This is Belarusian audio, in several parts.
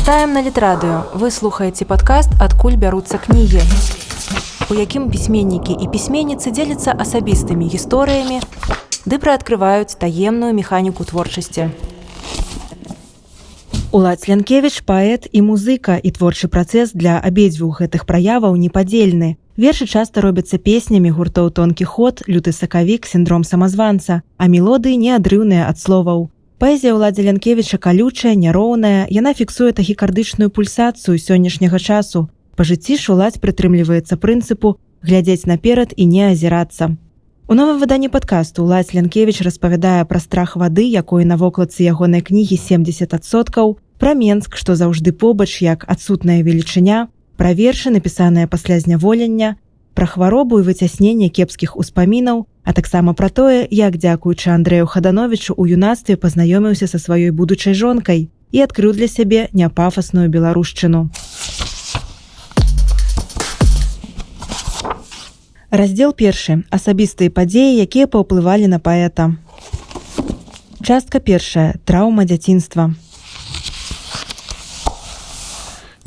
Чытаем на Літрадыё. Вы слухаеце падкаст «Адкуль бяруцца кнігі», у якім пісьменнікі і пісьменніцы дзеляцца асабістымі гісторыямі ды прыадкрываюць таемную механіку творчасці. Уладзь Лянкевіч – паэт і музыка, і творчы працэс для абедзвюх гэтых праяваў непадзельны. Вершы часта робяцца песнямі гуртоў «Тонкі ход», «Люты сакавік», «Сіндром самазванца», а мелодыі неадрыўныя ад словаў. Паэзія Уладзі Лянкевіча калючая, няроўная, яна фіксуе тахікардычную пульсацыю сённяшняга часу. Па жыцці ж Уладзь прытрымліваецца прынцыпу глядзець наперад і не азірацца. У новым выданні падкасту Уладзь Лянкевіч распавядае пра страх вады, якой на вокладцы ягонай кнігі 70%, пра Менск, што заўжды побач як адсутная велічыня, пра вершы, напісаныя пасля зняволення, пра хваробу і выцясненне кепскіх успамінаў, а таксама пра тое, як, дзякуючы Андрэю Хадановічу, у юнацтве пазнаёміўся са сваёй будучай жонкай і адкрыў для сябе няпафасную беларушчыну. Раздзел 1. Асабістыя падзеі, якія паўплывалі на паэта. Частка 1. Траўма дзяцінства.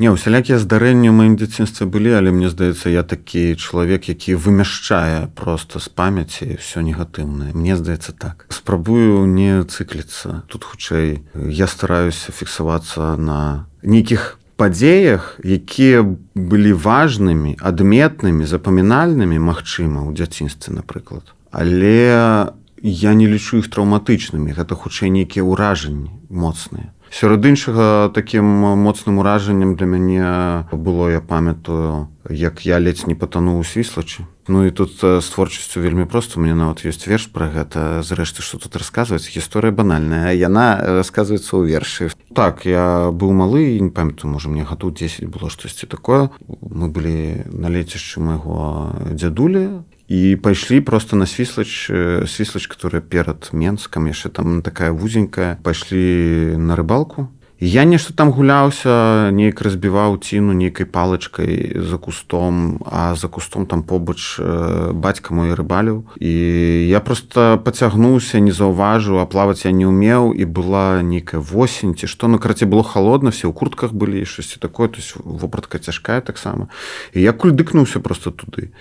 Не, усялякія здарэнні ў маім дзяцінстве былі, але мне здаецца, я такі чалавек, які вымяшчае проста з памяці ўсё негатыўнае. Мне здаецца так. Спрабую не цыкліцца. Тут хутчэй я стараюся фіксавацца на нейкіх падзеях, якія былі важнымі, адметнымі, запамінальнымі, магчыма, ў дзяцінстве, напрыклад. Але я не лічу іх траўматычнымі. Гэта хутчэй нейкія ўражанні моцныя. Сярод іншага, такім моцным уражаннем для мяне было, я памятаю, як я ледзь не патануў у Свіслачы. Ну і тут з творчасцю вельмі проста, у мяне нават ёсць верш пра гэта. Зрэшты, што тут расказваць? Гісторыя банальная, яна расказваецца ў вершы. Так, я быў малы, і не памятаю, можа, мне гадоў 10 было штосьці такое. Мы былі на лецішчы майго дзядулі, і пайшлі проста на Свіслач, которая перад Менскам, яшчэ там такая вузенькая, пайшлі на рыбалку. І я нешта там гуляўся, нейк разбіваў ціну нейкай палачкай за кустом, а за кустом там побач бацька мой рыбаліў. І я проста пацягнуўся, не заўважыў, а плаваць я не ўмеў, і была нейкая восень, ці што, на краце было халодна, все ў куртках былі, штосьці такое, то есть вопратка цяжкая таксама. І я кульдыкнуўся проста туды.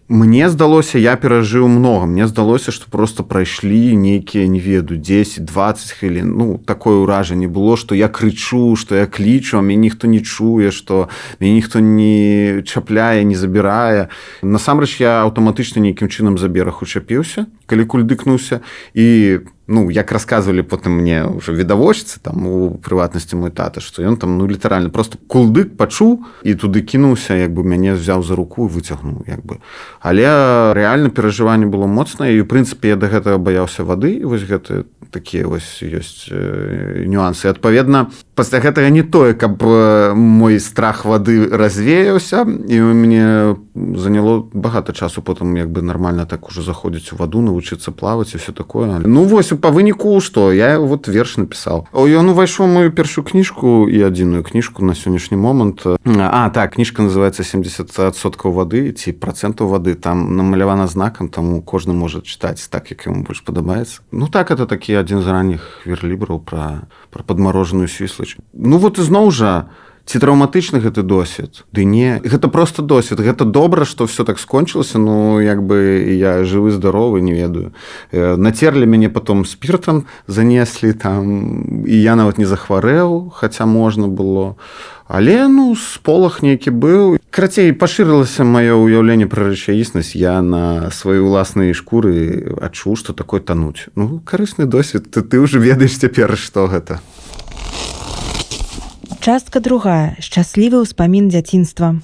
Мне здалося, я перажыў многа. Мне здалося, што проста прайшлі нейкія, не ведаю, 10-20 хвілін. Ну, такое ўражанне было, што я крычу, што я клічу, а мяне ніхто не чуе, што мяне ніхто не чапляе, не забірае. Насамрэч, я аўтаматычна нейкім чынам за бераг учапіўся, калі кульдыкнуўся. І, ну, як расказвалі потым мне ўжо відавочцы, там, у прыватнасці мой тата, што ён там, ну, літаральна, проста кулдык пачуў і туды кінуўся, як бы мяне взяў за руку і выцягнуў, як бы. Але рэальна перажыванне было моцнае, і, ў прынцыпе, я да гэтага баяўся вады, і вось гэта такія вось ёсць нюансы. Адпаведна, пасля гэтага не тое, каб мой страх вады развеяўся, і мне заняло багата часу потым як бы нармальна так ужо заходзіць у ваду, навучыцца плаваць і ўсё такое. Ну вось, па выніку што? Я вот верш напісаў. Ён увайшоў мою першую кніжку і адзіную кніжку на сённяшні момант. Так, кніжка называецца 70% вады ці процентаў вады. Там намалявана знакам, таму кожны можа чытаць так, як яму больш падабаецца. Ну так, это такі адзін з ранніх верлібраў пра падмарожаную Свіслач. Ну вот ізноў жа, ці траўматычны гэты досвед? Ды не, гэта проста досвед. Гэта добра, што ўсё так скончылася, ну як бы я жывы, здаровы, не ведаю. Нацерлі мяне потом спіртам, занеслі там, і я нават не захварэў, хаця можна было. Але, ну, сполах нейкі быў. Карацей, пашырылася маё ўяўленне пра рэчаіснасць. Я на сваёй уласнай шкуры адчуў, што такое тануць. Ну, карысны досвед, ты ўжо ведаеш цяпер, што гэта. Частка 2. Шчаслівы ўспамін дзяцінства.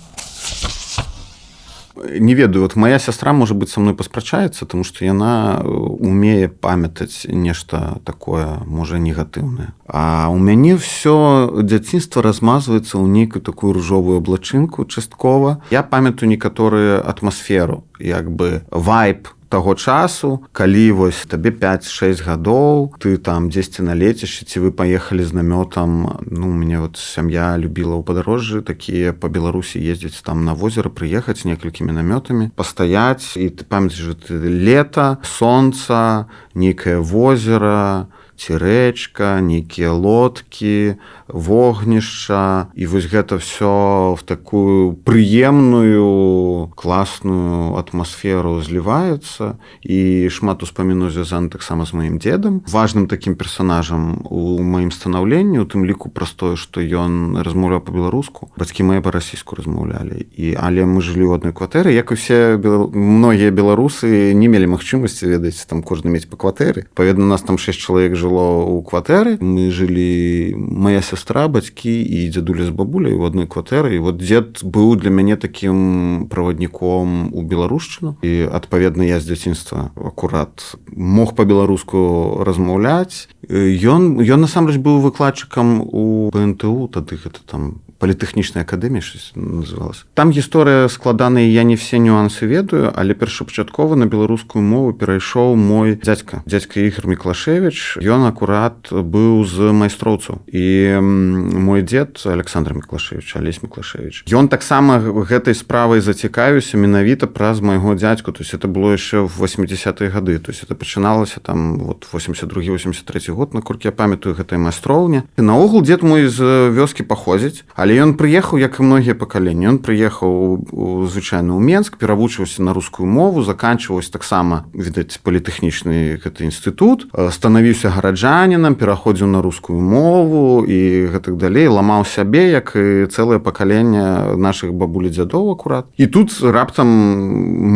Не ведаю, вот моя сястра, можа быць, са мной паспрачаецца, таму што яна умее памятаць нешта такое, можа, негатыўнае. А ў мяне ўсё дзяцінства размазваецца ў нейкую такую ружовую аблачынку часткова. Я памятаю некаторую атмасферу, як бы вайб таго часу, калі вось табе 5-6 гадоў, ты там дзесьці на лецішчы, ці вы паехалі з намётам. Ну, у мяне вот сям'я любіла ў падарожжы такія па Беларусі ездзіць там на возера, прыехаць з некалькімі намётамі, пастаяць, і ты памятаеш, лета, сонца, нейкае возера, ці рэчка, нейкія лодкі, вогнішча, і вось гэта все в такую прыемную, класную атмасферу зліваецца, і шмат успаміну звязаны таксама з маім дзедам. Важным такім персанажам у маім станаўленні, у тым ліку праз тое, што ён размаўляў па-беларуску. Бацькі мае па-расійску размаўлялі. Але мы жылі ў адной кватэры, як і все многія беларусы не мелі магчымасці, ведаць, там кожны мець па кватэры. Паведна, у нас там 6 чалавек жыло ў кватэры. Мы жылі, моя сястра, бацькі і дзядуля з бабуляй у адной кватэры. І вот дзед быў для мяне такім правадніком у беларушчыну. І, адпаведна, я з дзяцінства акурат мог па-беларуску размаўляць. Ён насамрэч быў выкладчыкам у БНТУ, тады гэта там політэхнічная акадэмія щось называлася. Там гісторыя складаная, я не все нюансы ведаю, але першапачаткова на беларускую мову перайшоў мой дзядзька Ігор Міклашевіч. Ён акурат быў з майстроўцаў. І мой дзед Александр Міклашевіч, Алесь Міклашевіч. Ён таксама гэтай справай зацікавіўся менавіта праз майго дзядзьку. То есть это было яшчэ в 80-е гады. То есть это пачыналася там вот 82-83 год, наколькі я памятаю, гэтай майстроўня. І наогул дзед мой з вёскі паходзіць, але ён прыехаў, як і многія пакаленні. Ён прыехаў звычайна ў Менск, перавучыўся на рускую мову, заканчваўся таксама, відаць, політэхнічны гэты інстытут, станавіўся гараджанінам, пераходзіў на рускую мову і гэтак далей, ламаў сябе, як і цэлае пакаленне нашых бабуль і дзядоў акурат. І тут раптам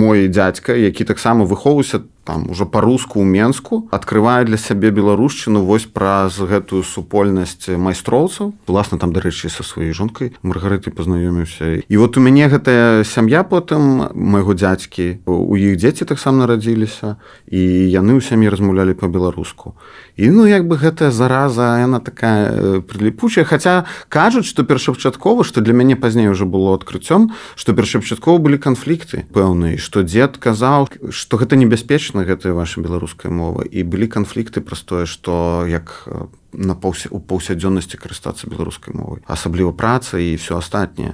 мой дзядзька, які таксама выхоўваўся там ужо па-руску ў Менску, адкрывае для сябе беларушчыну вось праз гэтую супольнасць майстроўцаў. Уласна там, дарэчы, са сваёй жонкай Маргарытай пазнаёміўся. І вот у мяне гэтая сям'я потым, майго дзядзькі, у іх дзеці таксама нарадзіліся, і яны ў сям'і размаўлялі па-беларуску. І, як бы гэтая зараза, яна такая прыліпучая, хаця кажуць, што першапачаткова, што для мяне пазней уже было адкрыццём, што першапачаткова былі канфлікты пэўныя, што дзед казаў, што гэта небяспечна, гэтая ваша беларуская мова, і былі канфлікты праз тое, што як у паўсядзённасці карыстацца беларускай мовай, асабліва праца і ўсё астатняе.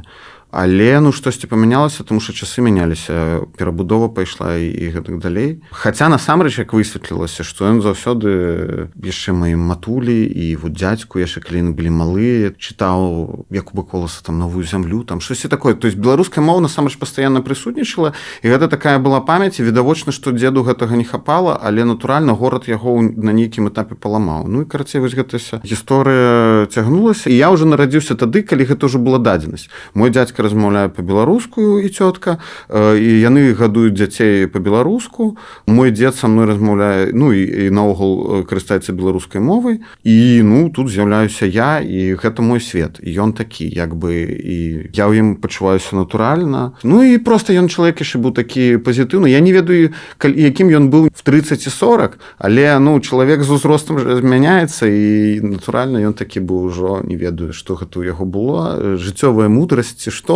Але штосьці памянялася, тому што часы мяняліся, перабудова пайшла і гэтак далей. Хаця насамрэч, як высветлілася, што ён заўсёды яшчэ маім матулі і вот дзядзьку, яшчэ калі яны былі малыя, чытаў Якуба Коласа там «Новую зямлю», там штосьці такое. То есть беларуская мова насамрэч пастаянна прысутнічала, і гэта такая была памяць, і відавочна, што дзеду гэтага не хапала, але натуральна горад яго на нейкім этапе паламаў. І карацей, вось гэтая гісторыя цягнулася, і я ўжо нарадзіўся тады, калі гэта ўжо была дадзенасць. Мой дзядзька размаўляе па-беларуску і цётка, і яны гадуюць дзяцей па-беларуску. Мой дзед са мной размаўляе, і наогул карыстаецца беларускай мовай. І тут з'яўляюся я, і гэта мой свет. І ён такі, як бы, і я ў ім пачуваюся натуральна. І проста ён чалавек яшчэ быў такі пазітыўны. Я не ведаю, якім ён быў в 30 і 40, але чалавек з узростам змяняецца, і натуральна ён такі быў ужо, не ведаю, што гэта ў яго было, жыццёвая мудрасць ці што.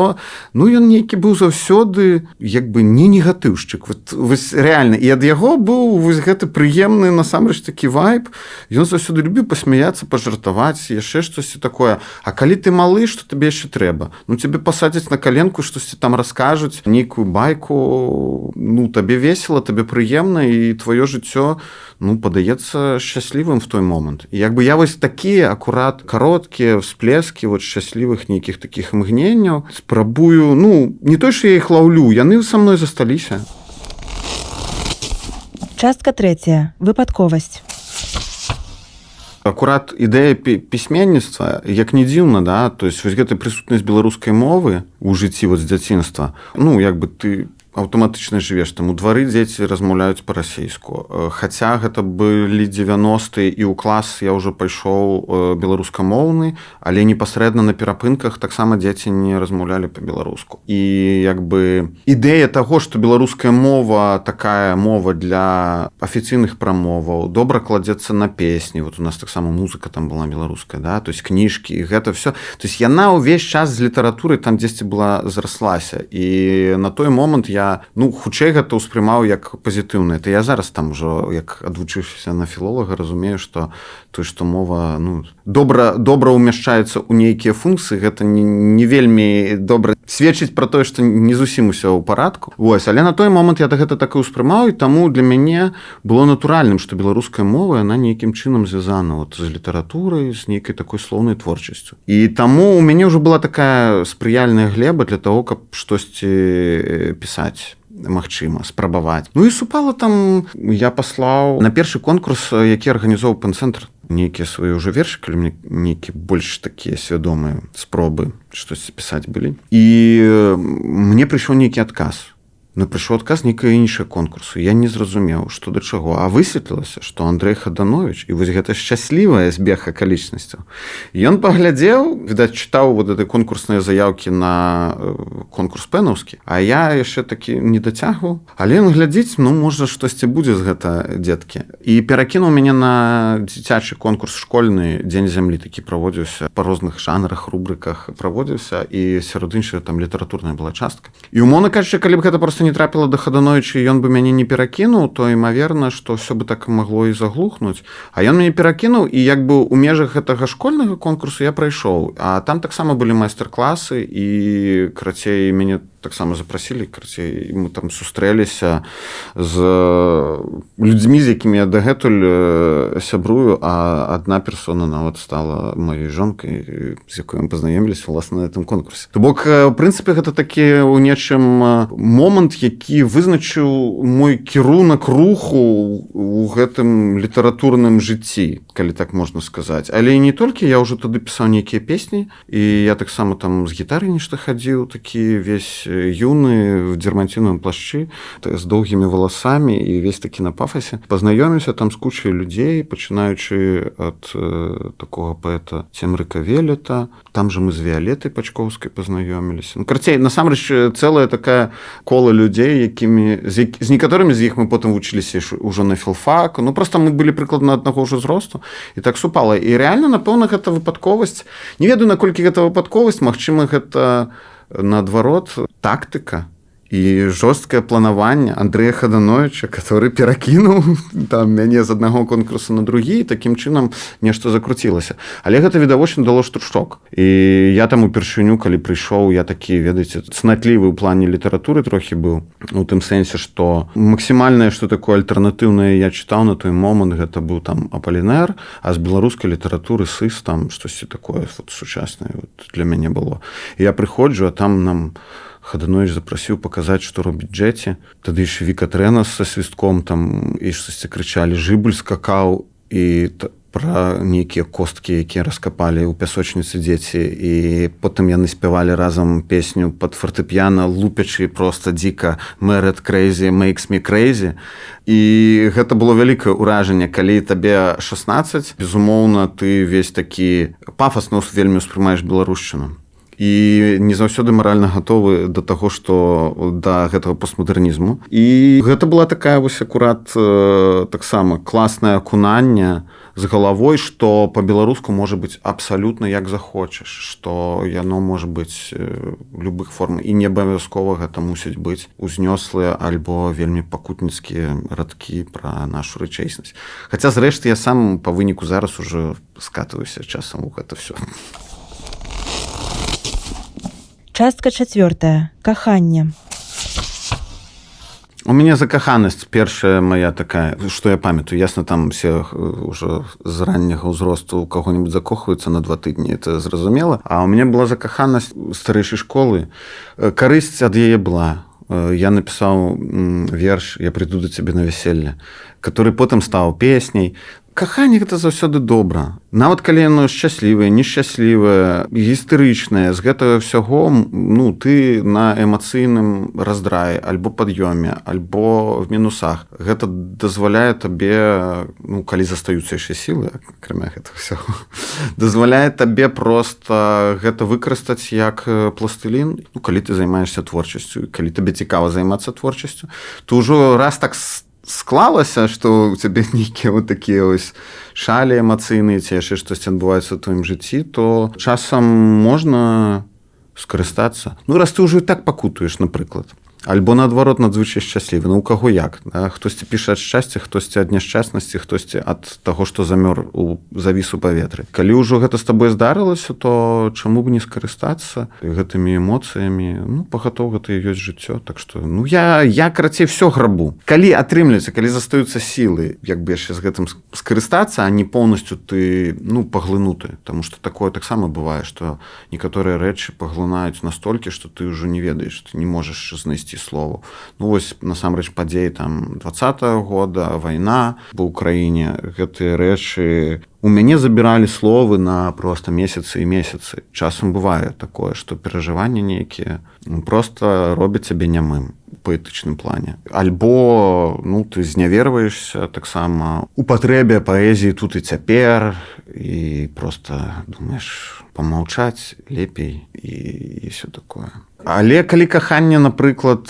Ён нейкі быў заўсёды як бы не негатыўшчык. Вось рэальна. І ад яго быў вось гэты прыемны насамрэч такі вайб. Ён заўсёды любіў пасмяяцца, пажартаваць, яшчэ штосьці такое. А калі ты малы, што табе яшчэ трэба? Цябе пасадзяць на каленку, штосьці там раскажуць, нейкую байку. Табе весела, табе прыемна, і тваё жыццё падаецца шчаслівым в той момант. І як бы я вось такія акурат кароткія всплескі шчаслівых нейкіх такіх імгненняў спрабую, не то, што я іх лаўлю, яны са мной засталіся. Частка 3. Выпадковасць. Акурат ідэя пісьменніцтва, як не дзіўна, да, то есть вось гэта прысутнасць беларускай мовы ў жыцці з дзяцінства, як бы ты аўтаматычна жывеш, там у двары дзеці размаўляюць па-расейску. Хаця гэта былі 90-е, і ў клас я ўжо пайшоў беларускамоўны, але непасрэдна на перапынках таксама дзеці не размаўлялі па-беларуску. І як бы ідэя таго, што беларуская мова, такая мова для афіцыйных прамоваў, добра кладзецца на песні. Вот у нас таксама музыка там была беларуская, да, то есть кніжкі, і гэта все. То есть яна ўвесь час з літаратуры там дзесьці была зраслася. І на той момант я я хутчэй гэта ўспрымаў як пазітыўна. Это я зараз там ужо як адвучыўшыся на філолага разумею, што мова добра ўмяшчаецца ў нейкія функцыі, гэта не вельмі добра сведчыць пра тое, што не зусім усё ў парадку. Але на той момант я гэта так і ўспрымаў, і таму для мяне было натуральным, што беларуская мова яна нейкім чынам звязана з літаратурай, з нейкай такой слоўнай творчасцю. І таму у мяне ўжо была такая спрыяльная глеба для того, каб штосьці пісаць, магчыма, спрабаваць. І супала там, я паслаў на першы конкурс, які арганізоўваў пэн-цэнтр, нейкія свае ўжо вершы, калі мне нейкія больш такія свядомыя спробы штосьці пісаць былі. І мне прыйшоў нейкі адказ. Прыйшоў адказ нейкага іншага конкурсу. Я не зразумеў, што да чаго. А высветлілася, што Андрэй Хаданович, і вось гэта шчаслівая збег акалічнасцяў. Ён паглядзеў, відаць, чытаў гэты конкурсныя заяўкі на конкурс пэнаўскі, а я яшчэ такі не дацягваў. Але ён глядзіць, можа, штосьці будзе з гэта, дзеткі. І перакінуў мяне на дзіцячы конкурс школьны «Дзень зямлі», такі праводзіўся па розных жанрах, рубрыках праводзіўся, і сярод іншага там літаратурная была частка. І умоўна кажучы, калі б гэта проста не трапіла да Хадановича, і ён бы мяне не перакінуў, то імаверна, што ўсё бы так магло і заглухнуць. А ён мяне перакінуў, і як бы ў межах гэтага школьнага конкурсу я прайшоў. А там таксама былі майстар-класы, і, карацей, мяне таксама запрасілі, карацей, мы там сустрэліся з людзьмі, з якімі я дагэтуль сябрую, а адна персона нават стала маёй жонкай, з якой мы пазнаёміліся, уласна, на гэтым конкурсе. То бок, у прынцыпе, гэта такі ў нечым момант, які вызначыў мой кірунак руху ў гэтым літаратурным жыцці, калі так можна сказаць. Але і не толькі, я ўжо тады пісаў нейкія песні, і я таксама там з гітары нешта хадзіў, такі весь юны в дермантиновым плашчы з доўгімі валасамі і весь такі на пафасе. Пазнаёміўся там з кучай людзей, пачынаючы ад такога паэта Цемрыка Велета. Там же мы з Віалетай Пачковскай пазнаёміліся. Карацей, насамрэч цэлая такая кола людзей, з некаторымі з іх мы потым вучыліся ўжо на філфак. Проста мы былі прыкладна аднаго ўжо зросту, і так супала. І рэальна, напэўна, гэта выпадковасць. Не ведаю, наколькі гэта выпадковасць, магчыма, гэта наадварот тактыка і жорсткае планаванне Андрэя Хадановича, который перакінуў там мяне з аднаго конкурсу на другі, і такім чынам нешта закруцілася. Але гэта відавочна дало штуршок. І я там упершыню, калі прыйшоў, я такі, ведаеце, цнатлівы ў плане літаратуры трохі быў, у тым сэнсе, што максімальнае, што такое альтэрнатыўнае я чытаў на той момант, гэта быў там Аполінер, а з беларускай літаратуры Сыс, там штосьці такое сучаснае для мяне было. І я прыходжу, а там нам Хаданович запрасіў паказаць, што робіць Джеці. Тады яшчэ Віка Трэнас са свістком там і штосьці крычалі, Жыбуль скакаў, і пра нейкія косткі, якія раскапалі ў пясочніцы дзеці, і потым яны спявалі разам песню пад фартэпіяна, лупячы проста дзіка «Mad Crazy makes me crazy». І гэта было вялікае ўражанне, калі табе 16, безумоўна, ты весь такі пафасна вельмі ўспрымаеш беларушчыну. І не заўсёды маральна гатовы да таго, што да гэтага постмадэрнізму. І гэта была такая вось акурат таксама класнае акунанне з галавой, што па-беларуску можа быць абсалютна як захочаш, што яно можа быць любых форм, і не абавязкова гэта мусіць быць узнёслыя альбо вельмі пакутніцкія радкі пра нашу рэчаіснасць. Хаця, зрэшты, я сам па выніку зараз ужо скатываюся часам у гэта ўсё. Частка 4. Каханне. У мяне закаханасць першая моя такая, што я памятаю, ясна, там все ўжо з ранняга ўзросту у каго-нибудь закохваюцца на 2 тыдні, это зразумела. А у мяне была закаханасць старэйшай школы. Карысць ад яе была. Я напісаў верш «Я прыйду да цябе на вяселле», который потым стаў песняй. Каханне гэта заўсёды добра. Нават калі яно шчаслівае, нешчаслівае, гістэрычнае, з гэтага ўсяго ты на эмацыйным раздраі, альбо пад'ёме, альбо в мінусах. Гэта дазваляе табе, калі застаюцца яшчэ сілы, акрамя гэтага ўсяго, дазваляе табе проста гэта выкарыстаць як пластылін. Калі ты займаешся творчасцю, калі табе цікава займацца творчасцю, то ўжо раз так склалася, што ў цябе нейкія вот такія ось шалі эмацыйныя, ці яшчэ штосьці адбываецца ў тваім жыцці, то часам можна скарыстацца. Раз ты ўжо і так пакутуеш, напрыклад. альбо наадварот надзвычай шчаслівы. Ну у каго як, да? Хтосьці піша ад шчасця, хтосьці ад няшчаснасці, хтосьці ад таго, што замёр у завіс у паветры. Калі ўжо гэта з табой здарылася, то чаму б не скарыстацца гэтымі эмоцыямі? Ну пагатоў гэта і ёсць жыццё, так што ну я карацей всё грабу. Калі атрымліваецца, калі застаюцца сілы, як бы яшчэ з гэтым скарыстацца, а не поўнасцю ты паглынуты, таму што такое таксама бывае, што некаторыя рэчы паглынаюць настолькі, што ты ўжо не ведаеш, ты не можаш знайсці слову. Ну вось насамрэч падзеі там 20-го года, вайна ва ўкраіне, гэтыя рэчы у мяне забіралі словы на просто месяцы і месяцы. Часам бывае такое, што перажыванні нейкія просто робяць цябе нямым у паэтычным плане. Альбо ты зняверваешся таксама у патрэбе паэзіі тут і цяпер і просто думаеш памаўчаць лепей і ўсё такое. Але калі каханне, напрыклад,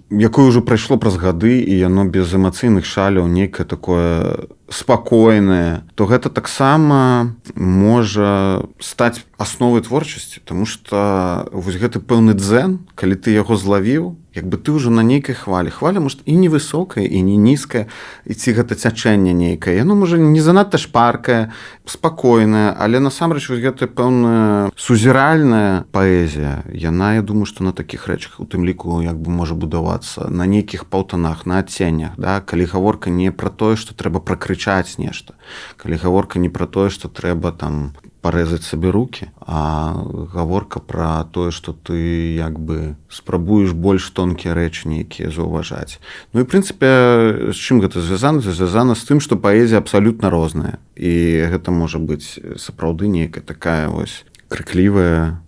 якое ўжо прайшло праз гады і яно без эмацыйных шаляў нейкае такое спакойнае, то гэта таксама можа стаць асновай творчасці, таму што вось гэты пэўны дзен, калі ты яго злавіў, як бы ты ўжо на нейкай хвалі. Хваля, можа, і невысокая, і не нізкая, і ці гэта цячэнне нейкае. Яно, можа, не занадта шпаркае, спакойная, але насамрэч вось гэта пэўная сузіральная паэзія. Яна, я думаю, што на такіх рэчах у тым ліку як бы можа будавацца на нейкіх паўтанах, на адценнях, да? Калі гаворка не пра тое, што трэба пракрычаць нешта, калі гаворка не пра тое, што трэба там парэзаць сабе рукі, а гаворка пра тое, што ты як бы спрабуеш больш тонкія рэчы нейкія заўважаць. Ну і в прынцыпе, з чым гэта звязана? Звязана з тым, што паэзія абсалютна розная. І гэта можа быць сапраўды нейкая такая вось крыклівая,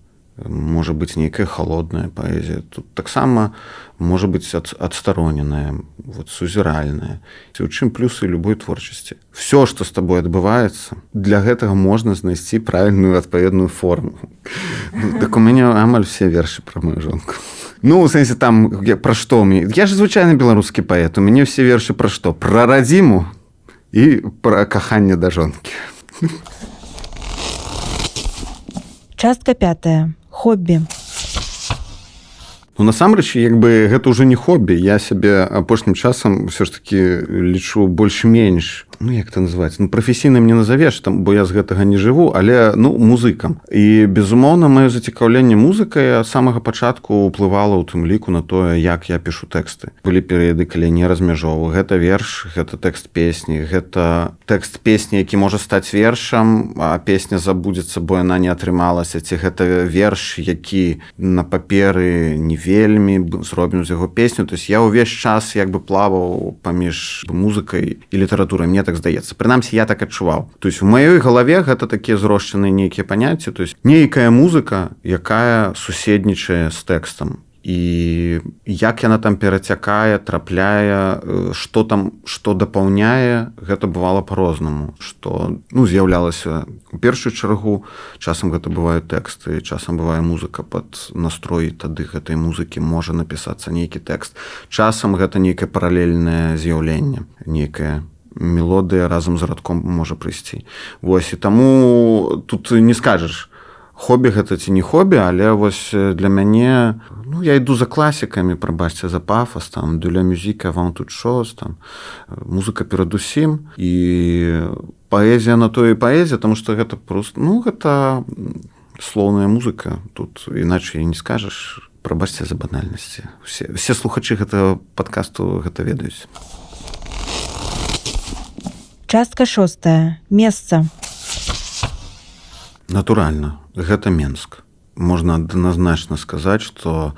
можа быць нейкая халодная паэзія. Тут таксама можа быць адстароненая, вот, сузіральная. Ці ў чым плюсы любой творчасці? Всё, што з табой адбываецца, для гэтага можна знайсці правільную адпаведную форму. Так у мяне амаль все вершы пра мою жонку. Ну, у сэнсе там, пра што мне? Я ж звычайны беларускі паэт, у мяне все вершы пра што? Пра радзіму і пра каханне да жонкі. Частка 5. Хоббі. Ну, насамрэч, як бы гэта ўжо не хоббі. Я сябе апошнім часам ўсё ж такі лічу больш-менш, як это называць, прафесійным не назавеш, там, бо я з гэтага не жыву, але музыкам. І, безумоўна, маё зацікаўленне музыкай ад самага пачатку ўплывала ў тым ліку на тое, як я пішу тэксты. Былі перыяды, калі не размяжоўваў. Гэта верш, гэта тэкст песні, гэта тэкст песні, які можа стаць вершам, а песня забудзецца, бо яна не атрымалася. Ці гэта верш, які на паперы не вельмі, зробім з яго песню. То есть я ўвесь час як бы плаваў паміж музыкай і літаратурай. Мне так здаецца. Прынамсі, я так адчуваў. То есть у маёй галаве гэта такія зрошчаныя нейкія паняцці. То есть нейкая музыка, якая суседнічае з тэкстам. І як яна там перацякае, трапляе, што там, што дапаўняе, гэта бывала па-рознаму. Што, з'яўлялася у першую чаргу, часам гэта бывае тэксты, часам бывае музыка пад настрой, тады гэтай музыкі можа напісацца нейкі тэкст. Часам гэта нейкае паралельнае з'яўленне, нейкае мелодыя разам з радком можа прыйсці. Вось, і таму тут не скажаш, хобі гэта ці не хобі, але вось для мяне, я іду за класікамі, прабачце, за пафас, там, de la musique avant toute chose, там, музыка перадусім, і паэзія на то і паэзія, таму што гэта проста, гэта слоўная музыка, тут іначай не скажаш, прабачце за банальнасці. Все слухачы гэтага падкасту гэта ведаюць. Частка 6. Месца. Натуральна, гэта Менск. Можна адназначна сказаць, што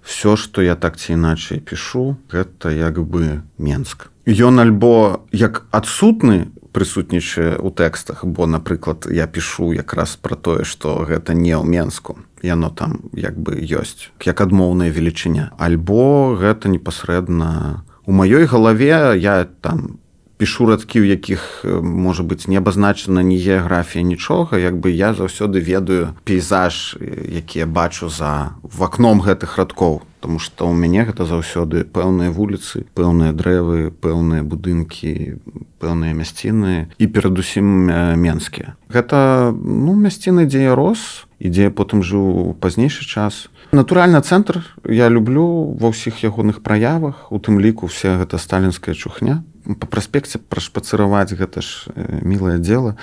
все, што я так ці іначай пішу, гэта як бы Менск. Ён альбо як адсутны прысутнічае ў тэкстах, бо, напрыклад, я пішу якраз пра тое, што гэта не ў Менску. Яно там як бы ёсць, як адмоўная велічыня. Альбо гэта непасрэдна у маёй галаве, я там пішу радкі, у якіх, можа быць, не абазначана ні геаграфія, нічога, як бы я заўсёды ведаю пейзаж, які я бачу за вакном гэтых радкоў. Таму што ў мяне гэта заўсёды пэўныя вуліцы, пэўныя дрэвы, пэўныя будынкі, пэўныя мясціны і перадусім менскія. Гэта, мясціны, дзе я рос, і дзе я потым жыў пазнейшы час. Натуральна, цэнтр я люблю ва ўсіх ягоных праявах, у тым ліку вся гэта сталінская чухня. Па праспекце прашпацыраваць гэта ж мілае дело.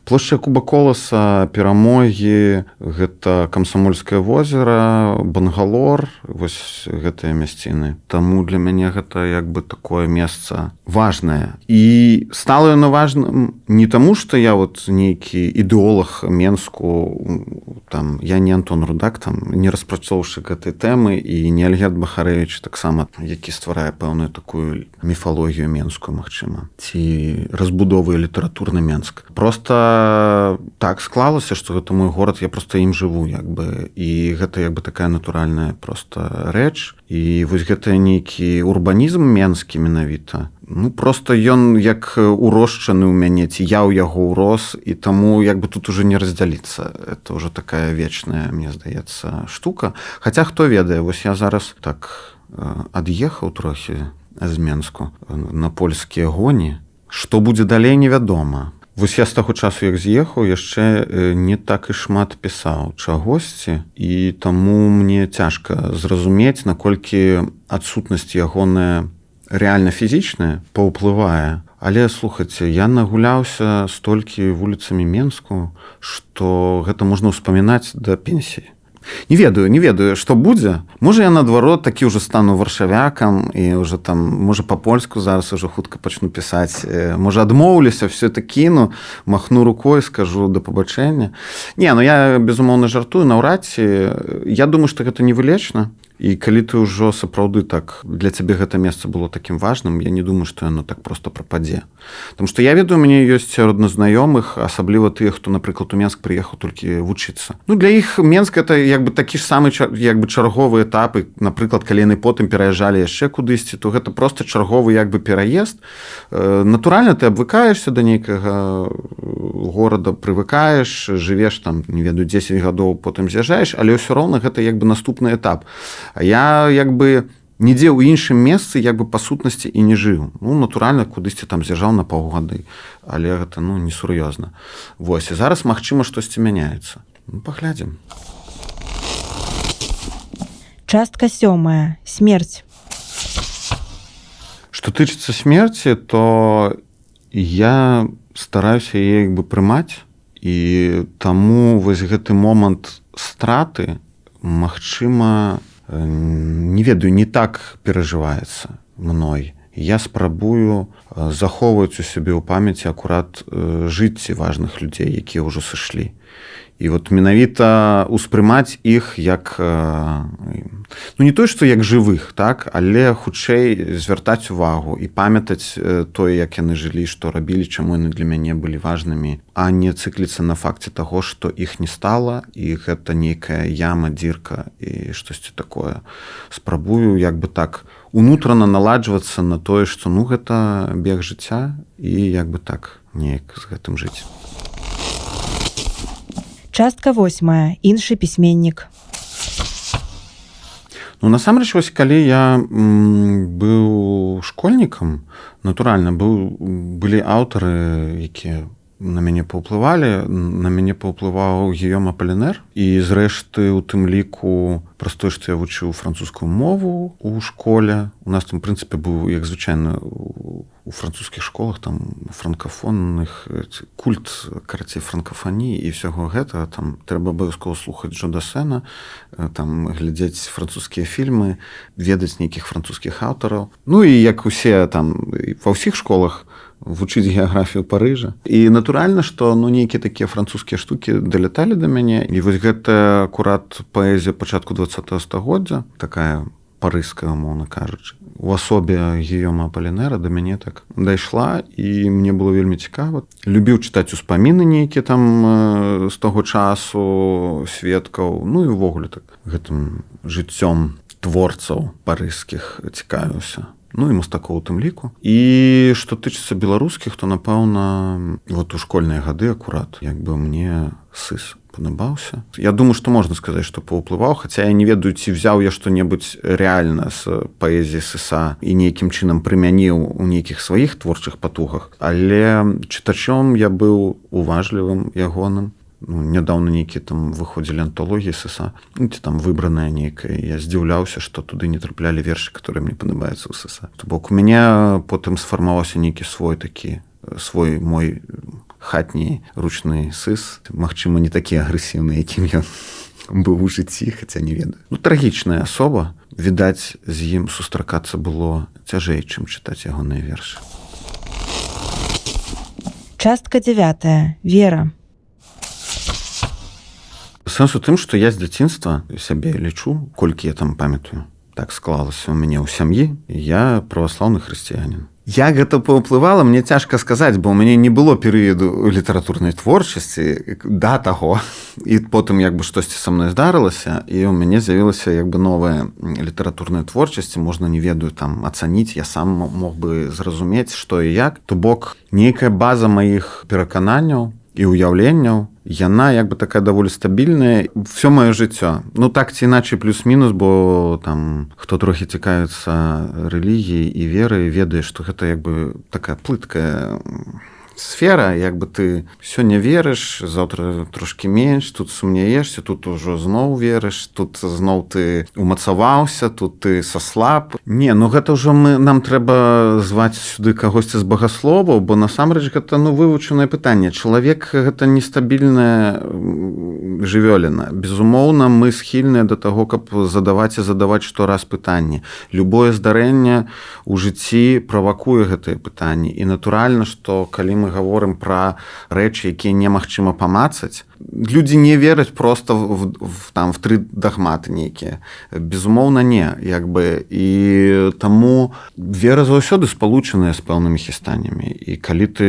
Плошча Куба Коласа, Перамогі, гэта Камсамольскае возера, Бангалор, вось гэтыя мясціны. Таму для мяне гэта як бы такое месца важнае. І стала яно важным не таму, што я вот нейкі ідэолог Менску, там, я не Антон Рудак, там, не распрацоўшчык гэтай тэмы, і не Альгерд Бахарэвіч таксама, які стварае пэўную такую міфалогію Менску, магчыма, ці разбудовы літаратурны Менск. Просто так склалася, што гэта мой горад, я просто ім жыву, як бы, і гэта як бы такая натуральная просто рэч. І вось гэта нейкі урбанізм менскі менавіта. Ну, просто ён як урошчаны ў мяне, ці я ў яго ўрос, і таму як бы тут уже не раздзяліцца. Это ўжо такая вечная, мне здаецца, штука. Хаця хто ведае, вось я зараз так ад'ехаў трохі з Менску на польскія гоні. Што будзе далей, невядома. Вось я з таго часу, як з'ехаў, яшчэ не так і шмат пісаў чагосьці, і таму мне цяжка зразумець, наколькі адсутнасць ягоная рэальна фізічная паўплывае. Але, слухайце, я нагуляўся столькі вуліцамі Менску, што гэта можна ўспамінаць да пенсіі. Не ведаю, што будзе. Можа, я наадварот такі ўжо стану варшавякам і ўжо там, можа, па-польску зараз ўжо хутка пачну пісаць. Можа, адмоўлюся, все это кіну, махну рукой, скажу да пабачэння. Не, ну я, безумоўна, жартую, наўрад ці. Я думаю, што гэта невылечна. І калі ты ўжо сапраўды так, для цябе гэта месца было такім важным, я не думаю, што яно так проста прападзе. Таму што я ведаю, у мяне ёсць родназнаёмых, асабліва тыя, хто, напрыклад, у Менск прыехаў толькі вучыцца. Ну, для іх Менск это як бы такі ж самы як бы чарговы этап, і, напрыклад, калі яны потым пераязджалі яшчэ кудысьці, то гэта проста чарговы як бы пераезд. Натуральна, ты абвыкаешся да нейкага горада, прывыкаеш, жывеш там, не ведаю, 10 гадоў, потым з'язджаеш, але ўсё роўна гэта як бы наступны этап. А я як бы нідзе ў іншым месцы як бы па сутнасці і не жыў. Ну, натуральна, кудысьці там з'язджаў на паўгады, але гэта, ну, несур'ёзна. Вось, і зараз, магчыма, штосьці мяняецца. Ну, паглядзім. Частка 7. Смерць. Што тычыцца смерці, то я стараюся яе як бы прымаць, і таму вось гэты момант страты, магчыма, не ведаю, не так перажываецца мной. Я спрабую захоўваць у сябе ў памяці акурат жыцці важных людзей, якія ўжо сышлі. І вот менавіта ўспрымаць іх як, ну не той, што як жывых, так, але хутчэй звяртаць увагу і памятаць тое, як яны жылі, што рабілі, чаму яны для мяне былі важнымі, а не цыкліцца на факце таго, што іх не стала, і гэта нейкая яма, дзірка і штосьці такое. Спрабую як бы так унутрана наладжвацца на тое, што ну гэта бег жыцця, і як бы так неяк з гэтым жыць. Частка 8. Іншы пісьменнік. Ну, насамрэч, вось калі я быў школьнікам, натуральна, былі аўтары, якія на мяне паўплывалі. На мяне паўплываў Гійом Апалінер. І, зрэшты, у тым ліку, праз тое, што я вучыў французскую мову ў школе. У нас там, у прынцыпе, быў, як звычайна, у французскіх школах, там, франкафонных, культ, карацей, франкафоніі і ўсяго гэтага. Там трэба абавязкова слухаць Джо Дассена, там, глядзець французскія фільмы, ведаць нейкіх французскіх аўтараў. Ну, і як усе там, ва ўсіх школах, вучыць геаграфію Парыжа. І натуральна, што ну, нейкія такія французскія штукі даляталі да мяне. І вось гэта акурат паэзія пачатку 20-го стагоддзя, такая парыжская, умоўна кажучы. У асобе Гійома Апалінера да мяне так дайшла, і мне было вельмі цікава. Любіў чытаць успаміны нейкія там з таго часу, сведкаў, ну і ўвогуле так гэтым жыццём творцаў парыжскіх цікавіўся. Ну і мастакоў у тым ліку. І што тычыцца беларускіх, то, напэўна, вот у школьныя гады акурат, як бы мне сыс падабаўся. Я думаю, што можна сказаць, што паўплываў, хаця я не ведаю, ці взяў я што-небудзь рэальна з паэзіі сыса і нейкім чынам прымяніў у нейкіх сваіх творчых патугах. Але чытачом я быў уважлівым ягоным. нядаўна нейкія там выходзілі анталогіі ССА, ці там выбранае нейкае. Я здзіўляўся, што туды не траплялі вершы, которые мне падабаюцца ў ССА. То бок у мяне потым сфармаваўся нейкі свой мой хатні ручны сыс, магчыма, не такі агрэсіўны, якім ён быў у жыцці, хаця не ведаю. Трагічная асоба, відаць, з ім сустракацца было цяжэй, чым чытаць ягоныя вершы. Частка 9. Вера. Сэнс у тым, што я з дзяцінства сябе лічу, колькі я там памятаю. Так склалася ў мяне ў сям'і, я праваслаўны хрысціянін. Як гэта паўплывала, мне цяжка сказаць, бо ў мяне не было перыяду літаратурнай творчасці да таго. І потым штосьці са мной здарылася, і ў мяне з'явілася новая літаратурная творчасць, можна, не ведаю, там ацаніць, я сам мог бы зразумець, што і як. То бок, нейкая база маіх перакананняў і ўяўленняў, яна такая даволі стабільная всё маё жыццё. Так ці іначай плюс-мінус, бо там хто трохі цікавіцца рэлігіяй і верай, ведае, што гэта такая плыткая сфера, ты сёння верыш, заўтра трошкі менш, тут сумнеешся, тут ужо зноў верыш, тут зноў ты умацаваўся, тут ты саслаб. Не, гэта ўжо нам трэба зваць сюды кагосьці з багасловаў, бо насамрэч гэта вывучанае пытанне. Чалавек гэта нестабільная жывёліна. Безумоўна, мы схільныя да таго, каб задаваць штораз пытанні. Любое здарэнне ў жыцці правакуе гэтыя пытанні. І натуральна, што калі мы гаворым пра рэчы, якія немагчыма памацаць, людзі не вераць проста в 3 дагматы нейкія. Безумоўна, не. І таму вера заўсёды спалучаная з пэўнымі хістаннямі. І калі ты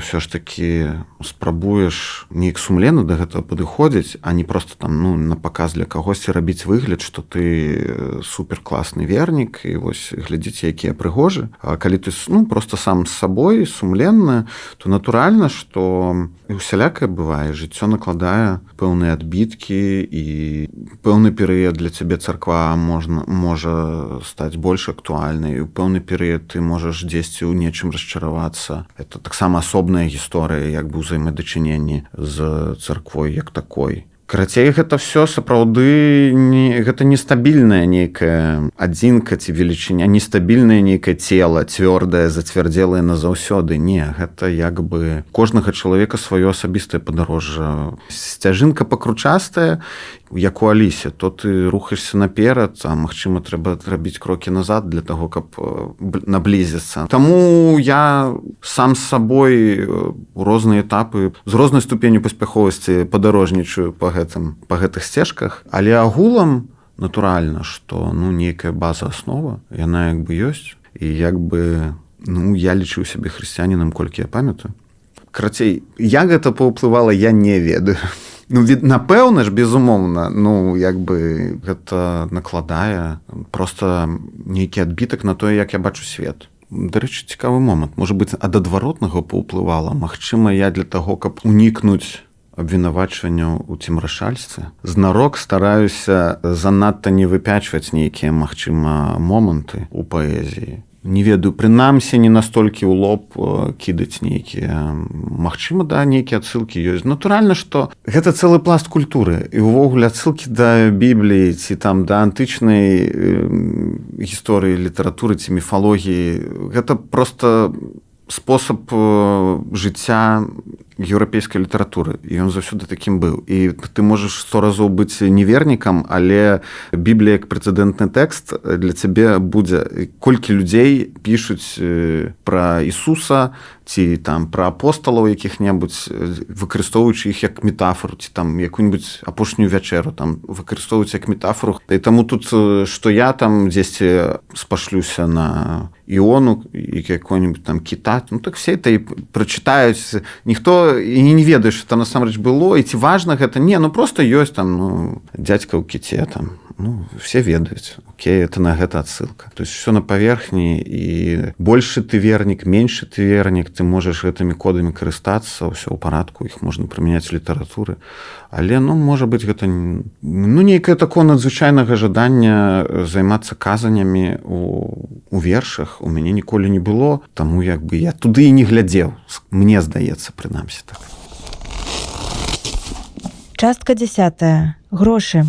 ўсё ж такі спрабуеш неяк сумленна да гэтага падыходзіць, а не проста там, на паказ для кагосьці рабіць выгляд, што ты суперкласны вернік, і вось глядзіце, якія прыгожы. А калі ты проста сам з сабой сумленна, то натуральна, што усялякае бывае. Жыццё накладае пэўныя адбіткі, і пэўны перыяд для цябе царква можа стаць больш актуальнай. У пэўны перыяд ты можаш дзесьці ў нечым расчаравацца. Это таксама асобная гісторыя, ўзаемадачыненні з царквой як такой. Карацей, гэта все сапраўды гэта нестабільная нейкая адзінка ці велічыня, нестабільнае нейкае цела, цвёрдае, зацвярдзелае назаўсёды. Не, гэта кожнага чалавека сваё асабістае падарожжа. Сцяжынка пакручастая, як у Алісе, то ты рухаешся наперад, а магчыма, трэба рабіць крокі назад для таго, каб наблізіцца. Таму я сам з сабой у розныя этапы з рознай ступенню паспяховасці падарожнічаю па гэтых сцежках, але агулам натуральна, што нейкая база аснова, яна ёсць, і я лічу сябе хрысціянінам, колькі я памятаю. Карацей, як гэта паўплывала, я не ведаю. Напэўна ж, безумоўна, гэта накладае проста нейкі адбітак на тое, як я бачу свет. Дарэчы, цікавы момант. Можа быць, ад адваротнага паўплывала. Магчыма, я для таго, каб унікнуць абвінавачванняў у цемрашальстве, знарок стараюся занадта не выпячваць нейкія, магчыма, моманты ў паэзіі. Не ведаю, прынамсі, не настолькі ў лоб кідаць нейкія. Магчыма, нейкія адсылкі ёсць. Натуральна, што гэта цэлы пласт культуры. І ўвогуле адсылкі да Бібліі ці там да антычнай гісторыі, літаратуры ці міфалогіі. Гэта проста спосаб жыцця еўрапейскай літаратуры. І ён заўсёды такім быў. І ты можаш 100 разоў быць невернікам, але Біблія як прэцэдэнтны тэкст для цябе будзе. Колькі людзей пішуць пра Ісуса ці там пра апосталаў якіх-небудзь, выкарыстоўваючы іх як метафору, ці там якую-небудзь апошнюю вячэру там выкарыстоўваюць як метафору. І таму тут, што я там дзесьці спашлюся на Іону, якой-небудзь там кіта, так все это і прачытаюць. Ніхто і не ведае, што там насамрэч было, і ці важна гэта? Не, просто ёсць там, дзядзька ў кіце там. Все ведаюць. Окей, это на гэта адсылка. То есть все на паверхні, і большы ты вернік, меншы ты вернік, ты можаш гэтымі кодамі карыстацца, ўсё ў парадку, іх можна прымяняць у літаратуры. Але, можа быць, гэта нейкае такое надзвычайнага жадання займацца казаннямі у вершах у мяне ніколі не было, таму я туды і не глядзеў. Мне здаецца, прынамсі так. Частка 10. Грошы.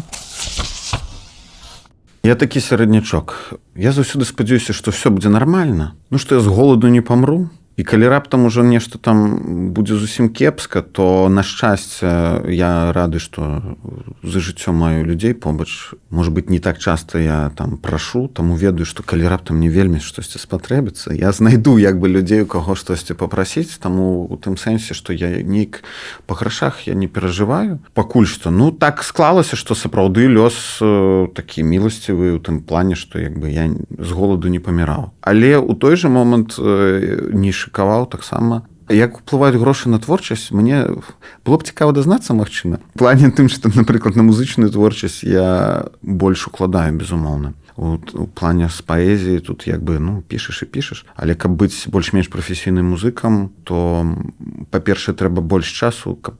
Я такі сярэднячок. Я заўсёды спадзяюся, што ўсё будзе нармальна, што я з голаду не памру. І калі раптам ужо нешта там будзе зусім кепска, то, на шчасце, я рады, што за жыццё маю людзей побач. Можа быць, не так часта я там прашу, таму ведаю, што калі раптам не вельмі штосьці спатрэбіцца, я знайду людзей, у каго штосьці папрасіць, таму у тым сэнсе, што я нейк па грашах я не перажываю. Пакуль што. Так склалася, што сапраўды лёс такі міласцівы ў тым плане, што я з голаду не паміраў. Але ў той жа момант не шыкаваў таксама. Як уплываюць грошы на творчасць, мне было б цікава дазнацца, магчыма. В плане тым, што, напрыклад, на музычную творчасць я больш укладаю, безумоўна. У плане з паэзіі тут пішаш і пішаш. Але каб быць больш-менш прафесійным музыкам, то, па-першае, трэба больш часу, каб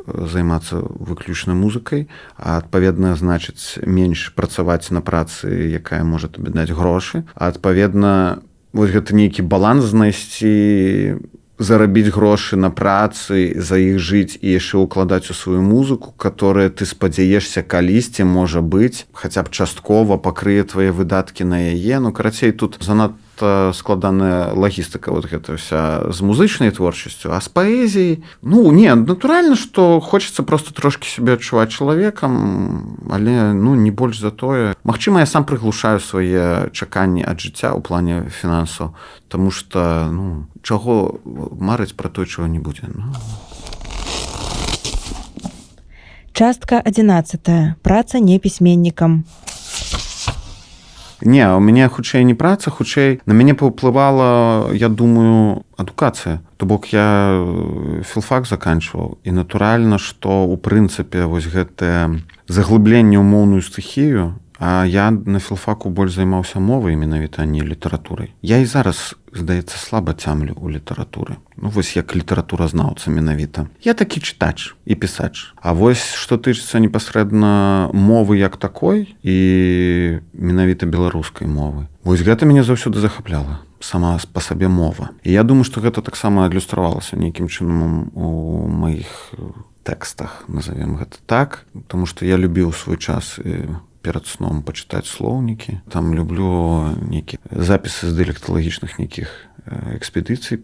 займацца выключна музыкай, а адпаведна, значыць, менш працаваць на працы, якая можа табе даць грошы, а адпаведна, вось гэта нейкі баланс знайсці, зарабіць грошы на працы, за іх жыць і яшчэ ўкладаць у сваю музыку, которая ты спадзяешся калісьці, можа быць, хаця б часткова пакрые твае выдаткі на яе. Карацей, тут занадта складаная лагістыка гэта вся з музычнай творчасцю, а з паэзіяй, натуральна, што хочацца проста трошкі сябе адчуваць чалавекам, але не больш за тое. Магчыма, я сам прыглушаю свае чаканні ад жыцця ў плане фінансаў, таму што чаго марыць пра тое, чаго не будзе. Частка 11. Праца непісьменнікам. Не, у мяне хутчэй не праца, хутчэй на мяне паўплывала, я думаю, адукацыя. То бок я філфак заканчваў, і натуральна, што ў прынцыпе вось гэтае заглыбленне ў моўную стыхію, а я на філфаку больш займаўся мовай менавіта, а не літаратурай. Я і зараз, здаецца, слаба цямлю ў літаратуры. Вось як літаратуразнаўца менавіта. Я такі чытач і пісач. А вось што тычыцца непасрэдна мовы як такой і менавіта беларускай мовы. Вось гэта мяне заўсёды захапляла. Сама па сабе мова. І я думаю, што гэта таксама адлюстравалася нейкім чынам у маіх тэкстах, назовем гэта так, таму што я любіў свой час перад сном пачытаць слоўнікі. Там люблю нейкія запісы з дыялекталагічных нейкіх экспедыцый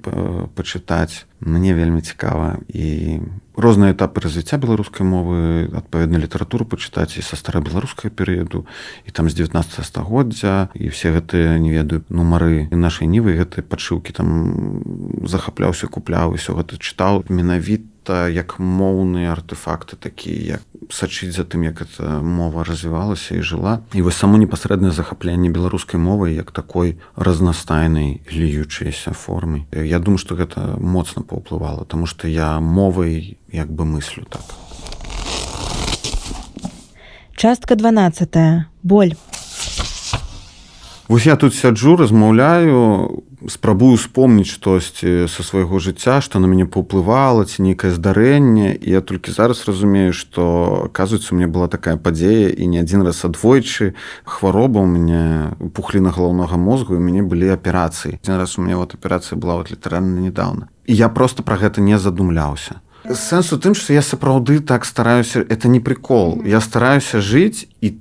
пачытаць. Мне вельмі цікава. І розныя этапы развіцця беларускай мовы, адпаведна літаратуру пачытаць і са старабеларускага перыяду, і там з 19 стагоддзя, і все гэтыя, не ведаю, нумары нашай нівы, гэтыя падшыўкі там захапляўся, купляў, і ўсё гэта чытаў менавіта як моўныя артефакты такія, як сачыць за тым, як эта мова развівалася і жыла. І вось само непасрэднае захапленне беларускай мовай як такой разнастайнай ліючайся формы. Я думаю, што гэта моцна паўплывала, таму што я мовай як бы мыслю так. Частка 12. Боль. Вось я тут сяджу, размаўляю, спрабую успомніць штосьці са свайго жыцця, што на мяне паўплывала, ці нейкае здарэнне, і я толькі зараз разумею, што, аказваецца, у мяне была такая падзея, і не адзін раз, а двойчы хвароба у мяне, пухліна галаўнога мозгу, і у мяне былі аперацыі. Адзін раз у мяне аперацыя была літаральна недаўна. І я проста пра гэта не задумляўся. Сэнс у тым, што я сапраўды так стараюся, это не прикол, я стараюся жыць і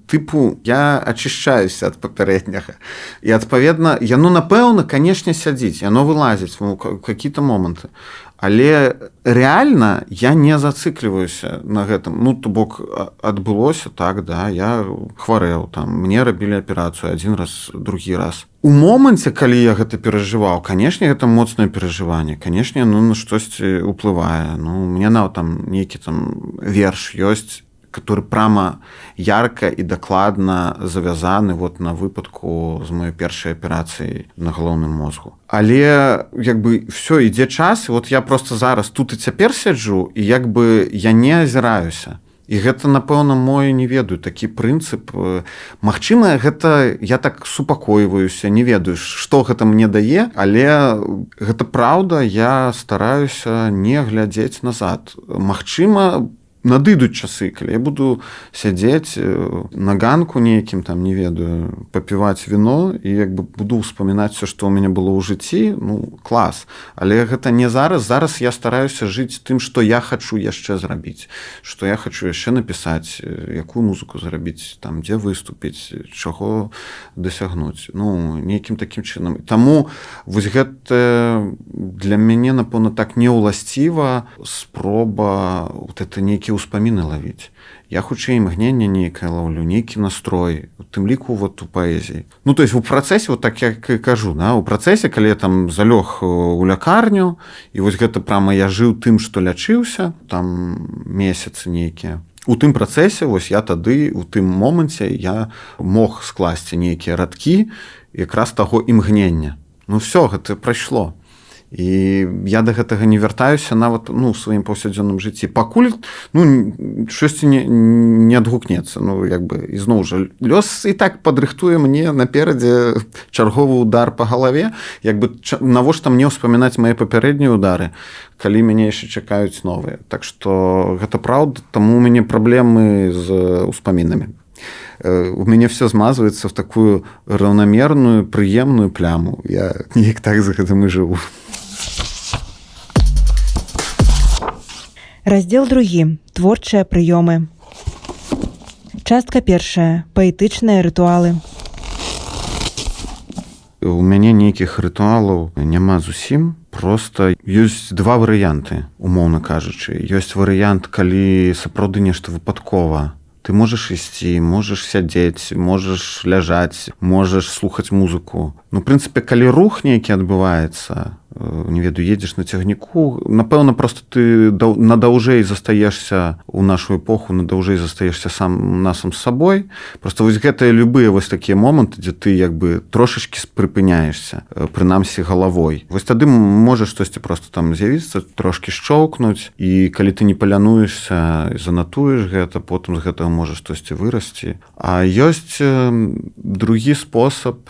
я ачышчаюся ад папярэдняга. І адпаведна, яно напэўна, канешне, сядзіць, яно вылазіць у какие-то моманты. Але рэальна я не зацыкліваюся на гэтым. То бок адбылося так, да, я хварэў, там, мне рабілі аперацыю адзін раз, другі раз. У моманце, калі я гэта перажываў, канешне, гэта моцнае перажыванне. Канешне, на штосьці ўплывае. У мяне нават там нейкі там верш ёсць, который прямо ярко і дакладна завязаны на выпадку з маёй першай аперацыі на галоўным мозгу. Але все, ідзе час, і я просто зараз тут і цяпер сяджу, і я не азіраюся. І гэта, напэўна, мой, не ведаю, такі прынцып. Магчыма, гэта я так супакойваюся, не ведаю, што гэта мне дае, але гэта праўда, я стараюся не глядзець назад. Магчыма, надыдуць часы, калі я буду сядзець на ганку нейкім там, не ведаю, папіваць віно і як бы буду ўспамінаць все, што ў мяне было ў жыцці, ну, клас. Але гэта не зараз. Зараз я стараюся жыць тым, што я хачу яшчэ зрабіць, што я хачу яшчэ напісаць, якую музыку зрабіць, там, дзе выступіць, чаго дасягнуць. Ну, нейкім такім чынам. Таму вось гэта для мяне, напэўна, так неўласціва спроба вот это нейкія ўспаміны лавіць. Я хутчэй імгненне нейкае лаўлю, нейкі настрой, у тым ліку вот у паэзіі. Ну, то есть у працэсе, вот так як і кажу, да, у працэсе, калі я там залёг у лякарню, і вось гэта прама я жыў тым, што лячыўся, там месяцы нейкія. У тым працэсе, вось я тады, у тым моманце я мог скласці нейкія радкі якраз таго імгнення. Ну, все, гэта прайшло. І я да гэтага не вяртаюся нават, ну, у сваім паўсядзённым жыцці. Пакуль, ну, штосьці не адгукнецца. Ну, як бы, ізноў жа, лёс і так падрыхтуе мне наперадзе чарговы удар па галаве. Як бы, навошта мне ўспамінаць мае папярэднія удары, калі мяне яшчэ чакаюць новыя. Так што гэта праўда, таму у мяне праблемы з ўспамінамі. У мяне все змазваецца в такую раўнамерную, прыемную пляму. Я неяк так за гэтым і жыву. Раздзел 2. Творчыя прыёмы. Частка 1. Паэтычныя рытуалы. У мяне нейкіх рытуалаў няма зусім. Просто ёсць два варыянты, умоўна кажучы. Ёсць варыянт, калі сапраўды нешта выпадкова. Ты можаш ісці, можаш сядзець, можаш ляжаць, можаш слухаць музыку. Ну, в прынцыпе, калі рух нейкі адбываецца, не ведаю, едзеш на цягніку, напэўна, просто ты надаўжэй застаешся ў нашу эпоху, надаўжэй застаешся насам з сабой. Просто вось гэтыя любыя вось такія моманты, дзе ты як бы трошачкі прыпыняешся, прынамсі галавой. Вось тады можа штосьці просто там з'явіцца, трошкі шчоўкнуць, і калі ты не палянуешся, занатуеш гэта, потым з гэтага можа штосьці вырасці. А ёсць другі спосаб,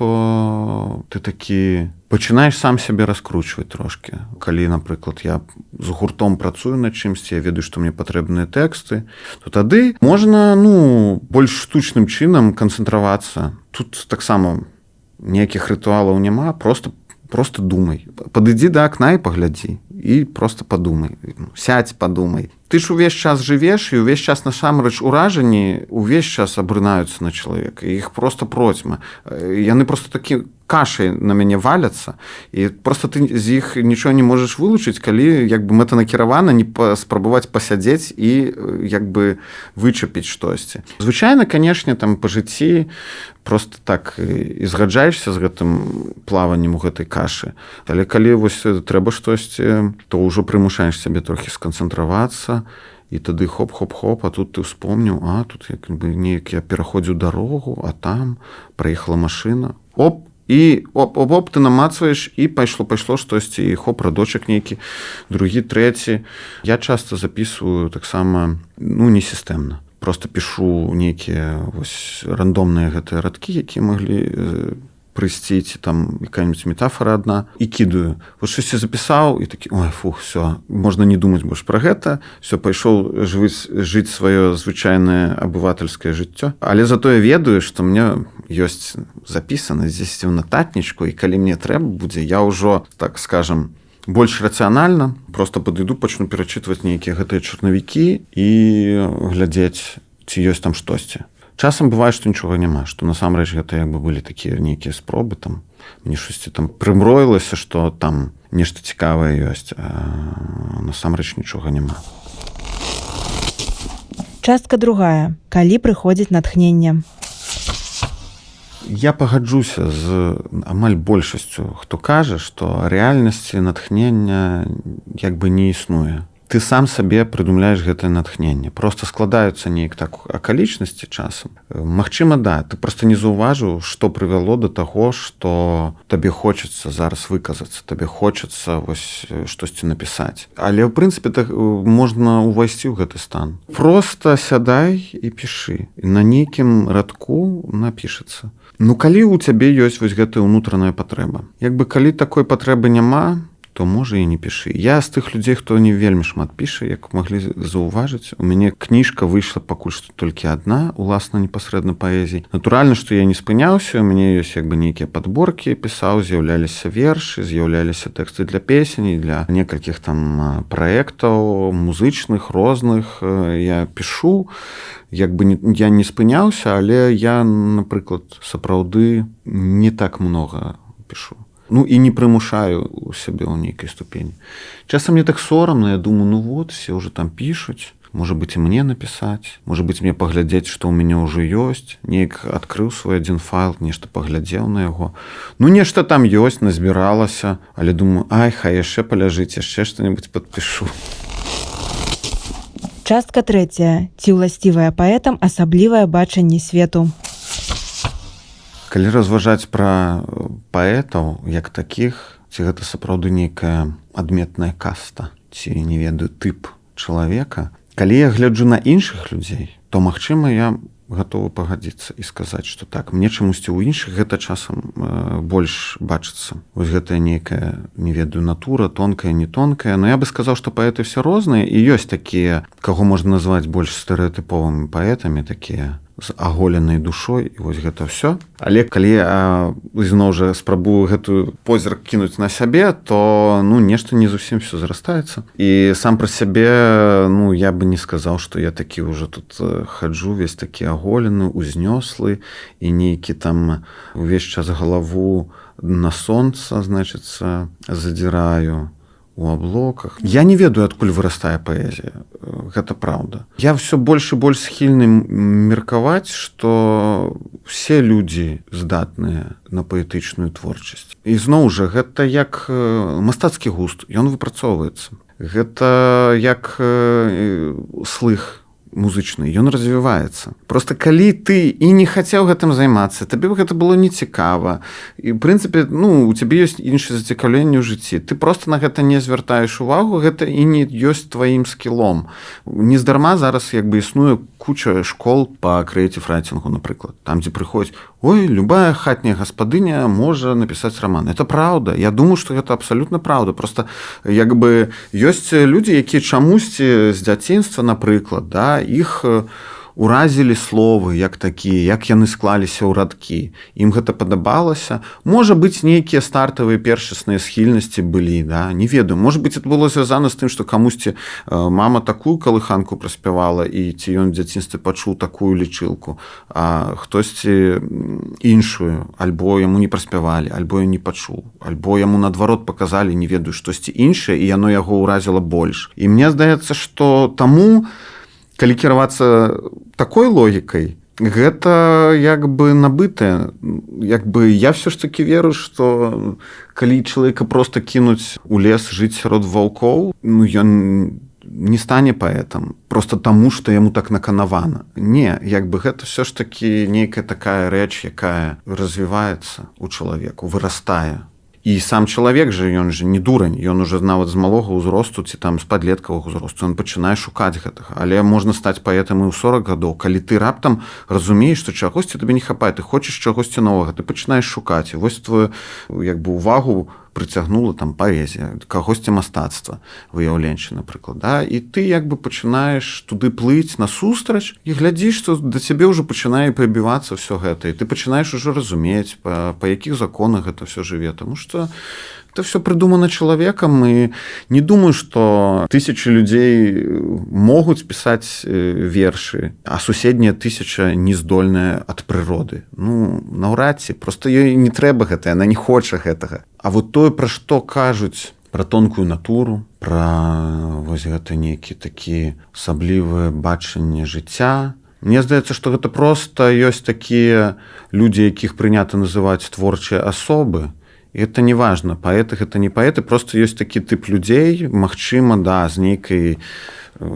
ты такі пачынаеш сам сябе раскручваць трошкі. Калі, напрыклад, я з гуртом працую над чымсьці, я ведаю, што мне патрэбныя тэксты, то тады можна, ну, больш штучным чынам канцэнтравацца. Тут таксама ніякіх рытуалаў няма, просто думай. Падыдзі да акна і паглядзі. І просто падумай. Сядзь, падумай. Ты ж увесь час жывеш, і увесь час насамрэч уражанні увесь час абрынаюцца на чалавека. Іх просто процьма. Яны просто такі кашай на мяне валяцца, і просто ты з іх нічого не можаш вылучыць, калі як бы мэтанакіравана не спрабаваць пасядзець і як бы вычапіць штосьці. Звычайна, канешне, там па жыцці просто так і згаджаешся з гэтым плаваннем у гэтай кашы. Але калі вось трэба штосьці, то ўжо прымушаеш сябе трохі сканцэнтравацца, і тады хоп-хоп-хоп, а тут ты ўспомніў, а тут як бы неяк я пераходзіў дарогу, а там праехала машына. Оп, і оп, ты намацваеш, і пайшло штосьці, і хоп, радочак нейкі, другі, трэці. Я часта запісваю таксама, ну, не сістэмна. Просто пішу нейкія вось рандомныя гэтыя радкі, якія маглі прыйсці, ці там якая-нибудь метафора адна, і кідаю. Вось штосьці запісаў, і такі, ой, фух, все, можна не думаць больш пра гэта, все, пайшоў жыць сваё звычайнае абывательскае жыццё. Але затое ведаю, што мне ёсць запісана здесь в нататнічку, і калі мне трэба будзе, я ўжо, так скажам, больш рацыянальна, просто падыду, пачну перачытваць нейкія гэтыя чарнавікі і глядзець, ці ёсць там штосьці. Часам бывае, што нічога няма, што насамрэч гэта як бы былі такія нейкія спробы, там мне штосьці там прымроілася, што там нешта цікавае ёсць, а насамрэч нічога няма. Частка 2. Калі прыходзіць натхненне. Я пагаджуся з амаль большасцю, хто кажа, што рэальнасці натхнення як бы не існуе. Ты сам сабе прыдумляеш гэтае натхненне. Просто складаюцца неяк так акалічнасці часам. Магчыма, да, ты просто не заўважыў, што прывяло да таго, што табе хочацца зараз выказацца, табе хочацца вось штосьці напісаць. Але, ў прынцыпе, так можна ўвайсці ў гэты стан. Просто сядай і пішы. На нейкім радку напішацца. Ну, калі ў цябе ёсць вось гэтая ўнутраная патрэба. Як бы калі такой патрэбы няма, то можа і не пішы. Я з тых людзей, хто не вельмі шмат піша, як маглі заўважыць, у мяне кніжка выйшла пакуль што толькі адна, уласна непасрэдна паэзій. Натуральна, што я не спыняўся, у мяне ёсць як бы нейкія падборкі, пісаў, з'яўляліся вершы, з'яўляліся тэксты для песень, для некалькіх там праектаў музычных, розных. Я пішу, як бы я не спыняўся, але я, напрыклад, сапраўды не так много пішу. Ну і не прымушаю у сябе ў нейкай ступені. Часам мне так сорамна, я думаю, ну вот, все уже там пішуць, можа быць і мне напісаць, можа быць мне паглядзець, што ў мяне ўжо ёсць, неяк адкрыў свой адзін файл, нешта паглядзеў на яго. Ну нешта там ёсць, назбіралася, але думаю, ай, хай яшчэ паляжыць, яшчэ што-небудзь падпішу. Частка 3. Ці ўласцівае паэтам асаблівае бачанне свету. Калі разважаць пра паэтаў як такіх, ці гэта сапраўды нейкая адметная каста, ці, не ведаю, тып чалавека, калі я гляджу на іншых людзей, то, магчыма, я гатовы пагадзіцца і сказаць, што так, мне чамусьці ў іншых гэта часам больш бачыцца. Вось гэтая нейкая, не ведаю, натура, тонкая, не тонкая. Но я бы сказаў, што паэты все розныя, і ёсць такія, каго можна назваць больш стэрэатыповымі паэтамі, такія з аголенай душой, і вось гэта ўсё. Але калі я зноў жа спрабую гэтую позірк кінуць на сябе, то ну нешта не зусім все зарастаецца. І сам пра сябе, ну я бы не сказаў, што я такі ўжо тут хаджу, весь такі аголены, узнёслы, і нейкі там увесь час галаву на сонца, значыцца, задзіраю у аблоках. Я не ведаю, адкуль вырастае паэзія. Гэта праўда. Я ўсё больш і больш схільны меркаваць, што все людзі здатныя на паэтычную творчасць. І зноў жа, гэта як мастацкі густ, ён выпрацоўваецца. Гэта як слых музычны, ён развіваецца. Просто калі ты і не хацеў гэтым займацца, табе гэта было нецікава. І, ў прынцыпе, ну, у цябе ёсць іншае зацікаўленне ў жыцці. Ты просто на гэта не звяртаеш увагу, гэта і не ёсць тваім скілом. Нездарма зараз як бы існуе куча школ па крэатыў-райтингу, напрыклад. Там, дзе прыходзіць, ой, любая хатняя гаспадыня можа напісаць раман. Это праўда. Я думаю, што гэта абсалютна праўда. Просто як бы ёсць людзі, якія чамусьці з дзяцінства, напрыклад, да, іх уразілі словы як такія, як яны склаліся ў радкі. Ім гэта падабалася. Можа быць, нейкія стартавыя першасныя схільнасці былі, да? Не ведаю. Можа быць, это было звязана з тым, што камусьці мама такую калыханку праспявала, і ці ён в дзяцінстве пачуў такую лічылку, а хтосьці іншую, альбо яму не праспявалі, альбо ён не пачуў, альбо яму наадварот паказалі, не ведаю, штосьці іншае, і яно яго ўразіла больш. І мне здаецца, што таму, калі кіравацца такой логікай, гэта як бы набытае. Як бы я все ж таки веру, што калі чалавека проста кінуць у лес жыць сярод ваўкоў, ну ён не стане паэтам, просто таму, што яму так наканавана. Не, як бы гэта все ж таки нейкая такая рэч, якая развіваецца у чалавеку, вырастае. І сам чалавек жа, ён же не дурань, ён уже нават з малога ўзросту ці там з падлеткавага ўзросту, ён пачынае шукаць гэтага. Але можна стаць паэтам і ў 40 гадоў, калі ты раптам разумееш, што чагосьці табе не хапае, ты хочаш чагосьці новага, ты пачынаеш шукаць. І вось твою як бы увагу прыцягнула там паэзія, кагосьці мастацтва, выяўленчы, напрыклад, да? І ты як бы пачынаеш туды плыць насустрач і глядзіш, што да цябе ўжо пачынае прыбівацца ўсё гэта, і ты пачынаеш ужо разумець, па якіх законах гэта ўсё жыве, таму што это все придумано чалавекам, і не думаю, што тысячы людзей могуць пісаць вершы, а суседняя тысяча не здольная ад прыроды. Ну, наўрад ці, просто ёй не трэба гэта, яна не хоча гэтага. А вот тое, пра што кажуць, пра тонкую натуру, пра вось гэта нейкі такі асаблівае бачанне жыцця, мне здаецца, што гэта проста ёсць такія людзі, якіх прынята называць творчыя асобы. І это не важна, паэты гэта не паэты, просто ёсць такі тып людзей, магчыма, да, з нейкай,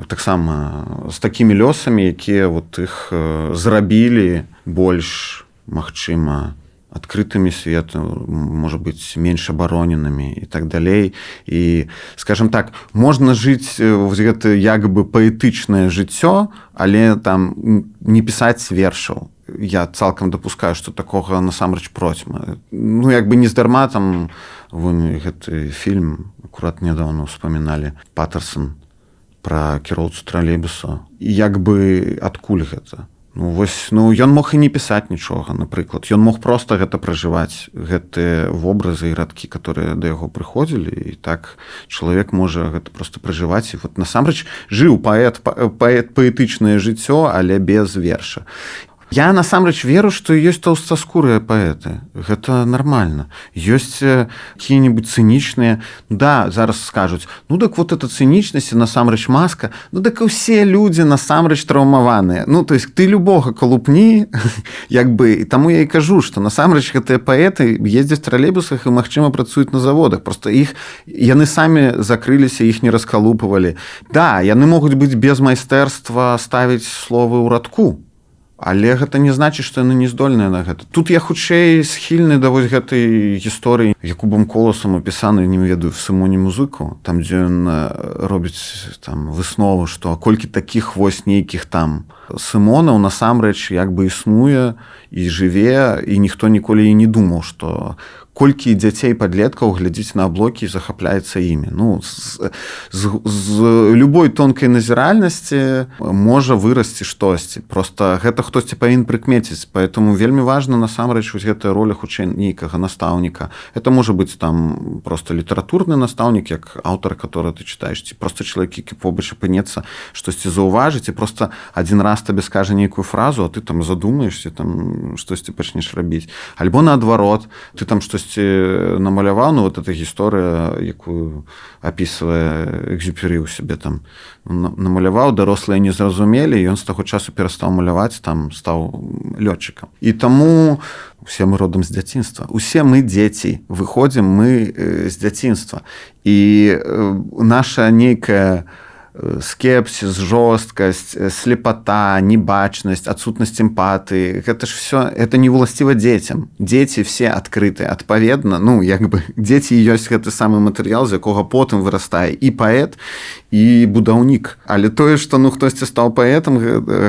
таксама, з такімі лёсамі, якія вот іх зрабілі больш, магчыма, адкрытымі свету, можа быць, менш абароненымі і так далей. І, скажем так, можна жыць гэта як бы паэтычнае жыццё, але там не пісаць вершаў. я цалкам дапускаю, што такога насамрэч процьма. Ну, як бы нездарма там гэты фільм акурат нядаўна ўспаміналі Паттерсон пра кіроўцу тралейбуса. І як бы адкуль гэта? Ну, вось, ну, ён мог і не пісаць нічога, напрыклад. Ён мог проста гэта пражываць, гэтыя вобразы і радкі, которые да яго прыходзілі, і так чалавек можа гэта проста пражываць. І вот насамрэч жыў паэт паэтычнае жыццё, але без верша. Я насамрэч веру, што ёсць тоўстаскурыя паэты. Гэта нармальна. Ёсць какие-нибудь цынічныя. Да, зараз скажуць, ну так вот эта цынічнасць, насамрэч маска. Ну так усе людзі насамрэч траўмаваныя. Ну, то есть ты любога калупні, як бы, і таму я і кажу, што насамрэч гэтыя паэты ездзяць в тралейбусах і, магчыма, працуюць на заводах. Просто яны самі закрыліся, іх не раскалупвалі. Да, яны могуць быць без майстэрства ставіць словы ў радку. Але гэта не значыць, што яны не здольныя на гэта. Тут я хутчэй схільны да вось гэтай гісторыі Якубам Коласам апісаны, не ведаю, в Сымоне музыку, там, дзе ён робіць там выснову, што колькі такіх вось нейкіх там Сымонаў насамрэч як бы існуе і жыве, і ніхто ніколі і не думаў, што колькі дзяцей падлеткаў глядзіць на аблокі і захапляецца імі. Ну, з любой тонкай назіральнасці можа вырасці штосьці. Просто гэта хтосьці павінен прыкмеціць. Поэтому вельмі важна насамрэч вось гэтая роля хутчэй нейкага настаўніка. Это можа быць там просто літаратурны настаўнік, як аўтар, который ты читаеш, ці просто чалавек, які побач апынецца, штосьці заўважыць, і просто адзін раз табе скажа нейкую фразу, а ты там задумаешся, там штосьці пачнеш рабіць. Альбо наадварот, ты там штосьці намаляваў, ну вот эта гісторыя, якую апісвае Экзюпері ў сябе там намаляваў, дарослыя не зразумелі, і ён з таго часу перастаў маляваць, там стаў лётчыкам. І таму усе мы родам з дзяцінства. Усе мы дзеці, выходзім мы з дзяцінства. І наша нейкая скепсіс, жорсткасць, слепата, небачнасць, адсутнасць эмпатыі, гэта ж все, это не ўласціва дзецям. Дзеці все адкрытыя. Адпаведна, ну, як бы, дзеці ёсць гэты самы матэрыял, з якога потым вырастае і паэт, і будаўнік. Але тое, што ну хтосьці стаў паэтам,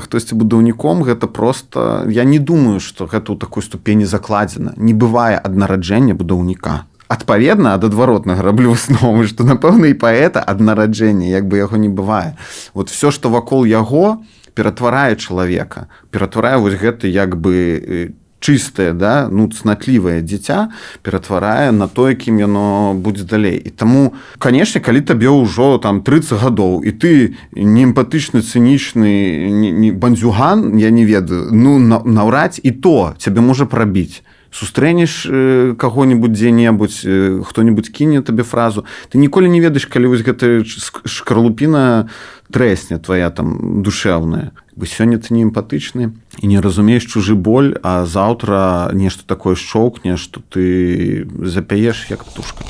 хтосьці будаўніком, гэта просто, я не думаю, што гэта ў такой ступені закладзена. Не бывае ад нараджэння будаўніка. Адпаведна, ад адваротнага раблю высновы, што, напэўна, і паэта ад нараджэння, як бы яго не бывае. Вот все, што вакол яго, ператварае чалавека, ператварае вось гэты як бы чыстае, да, ну, цнатлівае дзіця, ператварае на тое, кім яно будзе далей. І таму, канешне, калі табе ўжо там 30 гадоў, і ты не эмпатычны, цынічны, не бандзюган, я не ведаю, ну, наўрад і то цябе можа прабіць. Сустрэнеш каго-нибудь дзе-небудзь, хто-нибудь кіне табе фразу, ты ніколі не ведаеш, калі вось гэта шкарлупіна трэсне твоя там душэўная. Сёння ты не эмпатычны і не разумееш чужы боль, а заўтра нешта такое шчоўкне, што ты запяеш як птушка.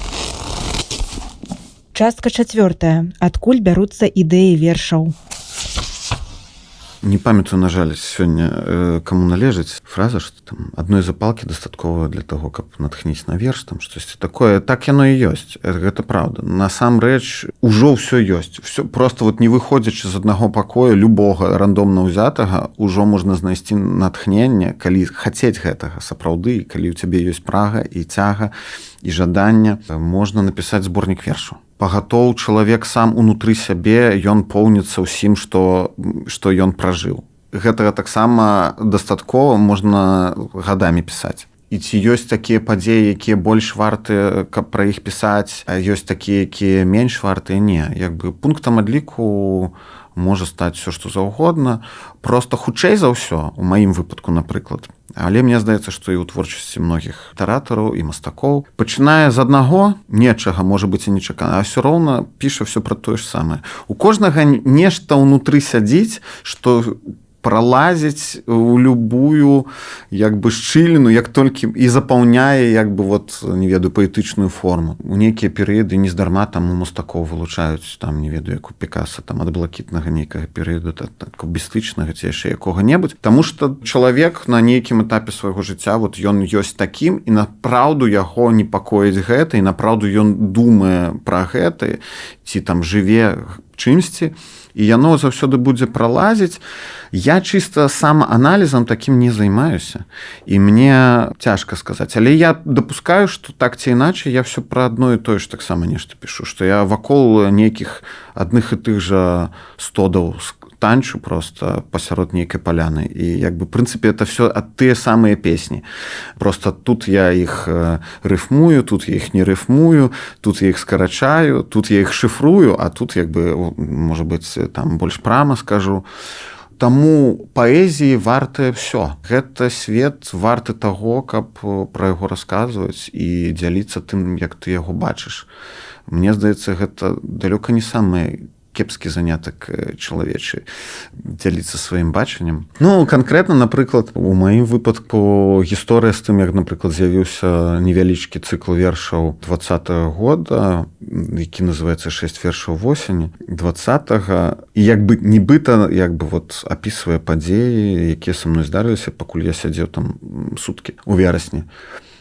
Частка 4. Адкуль бяруцца ідэі вершаў? Не памятаю, на жаль, сёння каму належыць фраза, што там адной запалкі дастаткова для таго, каб натхніць на верш, там штосьці такое. Так яно і ёсць. Гэта праўда. Насамрэч ужо ўсё ёсць. Всё просто вот не выходзячы з аднаго пакоя любога рандомна ўзятага, ужо можна знайсці натхненне, калі хацець гэтага сапраўды, калі ў цябе ёсць прага і цяга і жаданне, можна напісаць зборнік вершаў. Пагатоў чалавек сам унутры сябе, ён поўніцца ўсім, што ён пражыў. Гэтага таксама дастаткова можна гадамі пісаць. І ці ёсць такія падзеі, якія больш вартыя, каб пра іх пісаць, а ёсць такія, якія менш вартыя? Не. Як бы пунктам адліку можа стаць все, што заўгодна. Проста хутчэй за ўсё, у маім выпадку, напрыклад. Але мне здаецца, што і ў творчасці многіх літаратараў і мастакоў пачынае з аднаго нечага, можа быць і нечакана, а ўсё роўна піша ўсё пра тое ж самае. У кожнага нешта ўнутры сядзіць, што пролазіць у любую як бы шчыліну, як толькі і запаўняе як бы вот, не ведаю, паэтычную форму. У нейкія перыяды нездарма там у мастакоў вылучаюць, там, не ведаю, як у Пікаса, там ад блакітнага нейкага перыяду, так кубістычнага ці яшчэ якога-небудзь, таму што чалавек на нейкім этапе свайго жыцця, вот ён ёсць такім, і напраўду яго непакоіць гэта, і напраўду ён думае пра гэта, ці там жыве чымсьці, і яно заўсёды будзе пралазіць. Я чыста самааналізам такім не займаюся, і мне цяжка сказаць, але я дапускаю, што так ці іначай я все пра адно і тое ж таксама нешта пішу, што я вакол нейкіх адных і тых жа стодаў танчу просто пасярод нейкай паляны, і як бы прынцыпе это все ад тыя самыя песні, просто тут я іх рыфмую, тут я іх не рыфмую, тут я іх скарачаю, тут я іх шыфрую, а тут як бы можа быць там больш прама скажу. Таму паэзіі вартае ўсё. Гэта свет варты таго, каб пра яго расказваць і дзяліцца тым, як ты яго бачыш. Мне здаецца, гэта далёка не самы кепскі занятак чалавечы дзяліцца сваім бачаннем. Ну, канкрэтна, напрыклад, у маім выпадку гісторыя з тым, як, напрыклад, з'явіўся невялічкі цыкл вершаў 20-го года, які называецца 6 вершаў восені 20-го, і як бы нібыта як бы вот апісвае падзеі, якія са мной здарыліся, пакуль я сядзеў там суткі у верасні.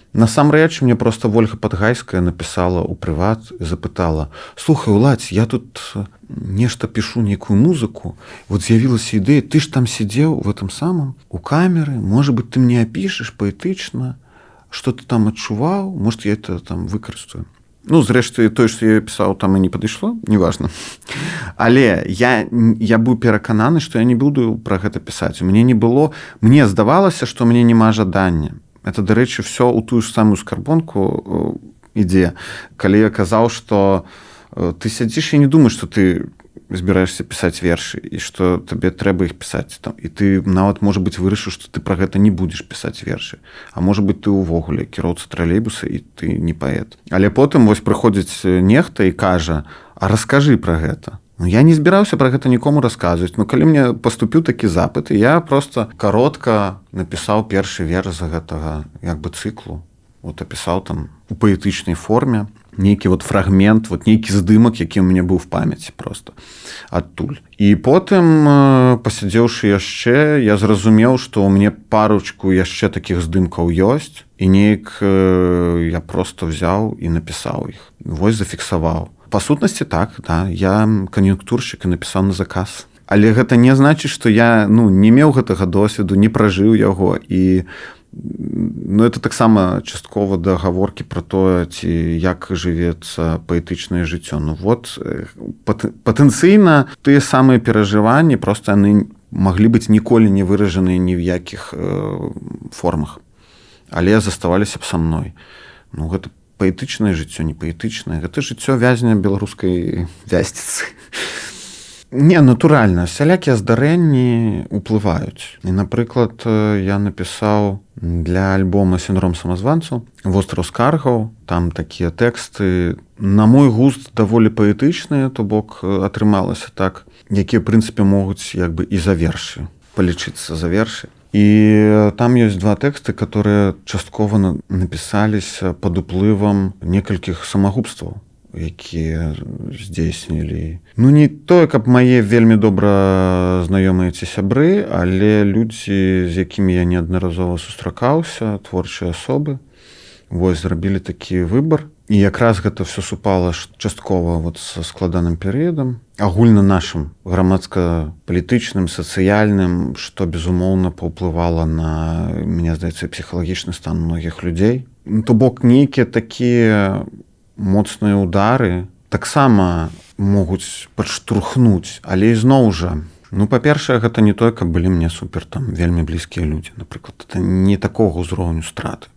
Насамрэч, мне просто Вольга Падгайская напісала ў прыват і запытала: «Слухай, Уладзь, я тут нешта пішу, нейкую музыку, вот з'явілася ідэя, ты ж там сидзеў в этом самом, у камеры, может быть, ты мне апішаш паэтычна, што ты там адчуваў, может, я это там выкарыстаю». Ну, зрэшты, тое, што я пісаў, там і не падышло, неважна. Але я быў перакананы, што я не буду пра гэта пісаць. Мне не было, мне здавалася, што мне няма жадання. Это, дарэчы, все ў тую ж самую скарбонку ідзе. Калі я казаў, што ты сядзіш і не думаеш, што ты збіраешся пісаць вершы, і што табе трэба іх пісаць. І ты нават, можа быць, вырашыў, што ты пра гэта не будзеш пісаць вершы. А можа быць, ты ўвогуле кіроўца тралейбуса, і ты не паэт. Але потым вось прыходзіць нехта і кажа: «А раскажы пра гэта». Ну, я не збіраўся пра гэта нікому расказваць. Ну, калі мне паступіў такі запыт, я просто каротка напісаў першы верш з гэтага як бы цыклу. Вот апісаў там у паэтычнай форме нейкі вот фрагмент, вот нейкі здымак, які ў мяне быў в памяці просто адтуль. І потым, пасядзеўшы яшчэ, я зразумеў, што ў мяне парочку яшчэ такіх здымкаў ёсць, і неяк я просто взяў і напісаў іх. Вось зафіксаваў. Па сутнасці так, да, я кан'юнктуршчык і напісаў на заказ. Але гэта не значыць, што я не меў гэтага досведу, не пражыў яго. І это таксама часткова да гаворкі пра тое, ці як жывецца паэтычнае жыццё. Ну вот, патэнцыйна тыя самыя перажыванні, проста яны маглі быць ніколі не выражаныя ні ў якіх формах. Але заставаліся б са мной. Ну, гэта паэтычнае жыццё, не паэтычнае. Гэта жыццё вязня беларускай вязніцы. Не, натуральна, всялякія здарэнні ўплываюць. І, напрыклад, я напісаў для альбома «Сіндром самазванцу» «Востраў скаргаў». Там такія тэксты, на мой густ, даволі паэтычныя, то бок атрымалася так, якія, в прынцыпе, могуць як бы і за вершы, палічыцца за вершы. І там ёсць два тэксты, которые часткова напісаліся пад уплывам некалькіх самагубстваў, якія здзейснілі. Ну, не тое, каб мае вельмі добра знаёмыя ці сябры, але людзі, з якімі я неаднаразова сустракаўся, творчыя асобы, вось зрабілі такі выбар. І якраз гэта все супала часткова вот са складаным перыядам, агульна нашым грамадска-палітычным, сацыяльным, што, безумоўна, паўплывала на, мне здаецца, псіхалагічны стан многіх людзей. То бок, нейкія такія моцныя ўдары таксама могуць падштурхнуць, але ізноў жа, ну, па-першае, гэта не тое, каб былі мне супер там вельмі блізкія людзі. Напрыклад, это не такога ўзроўню страты,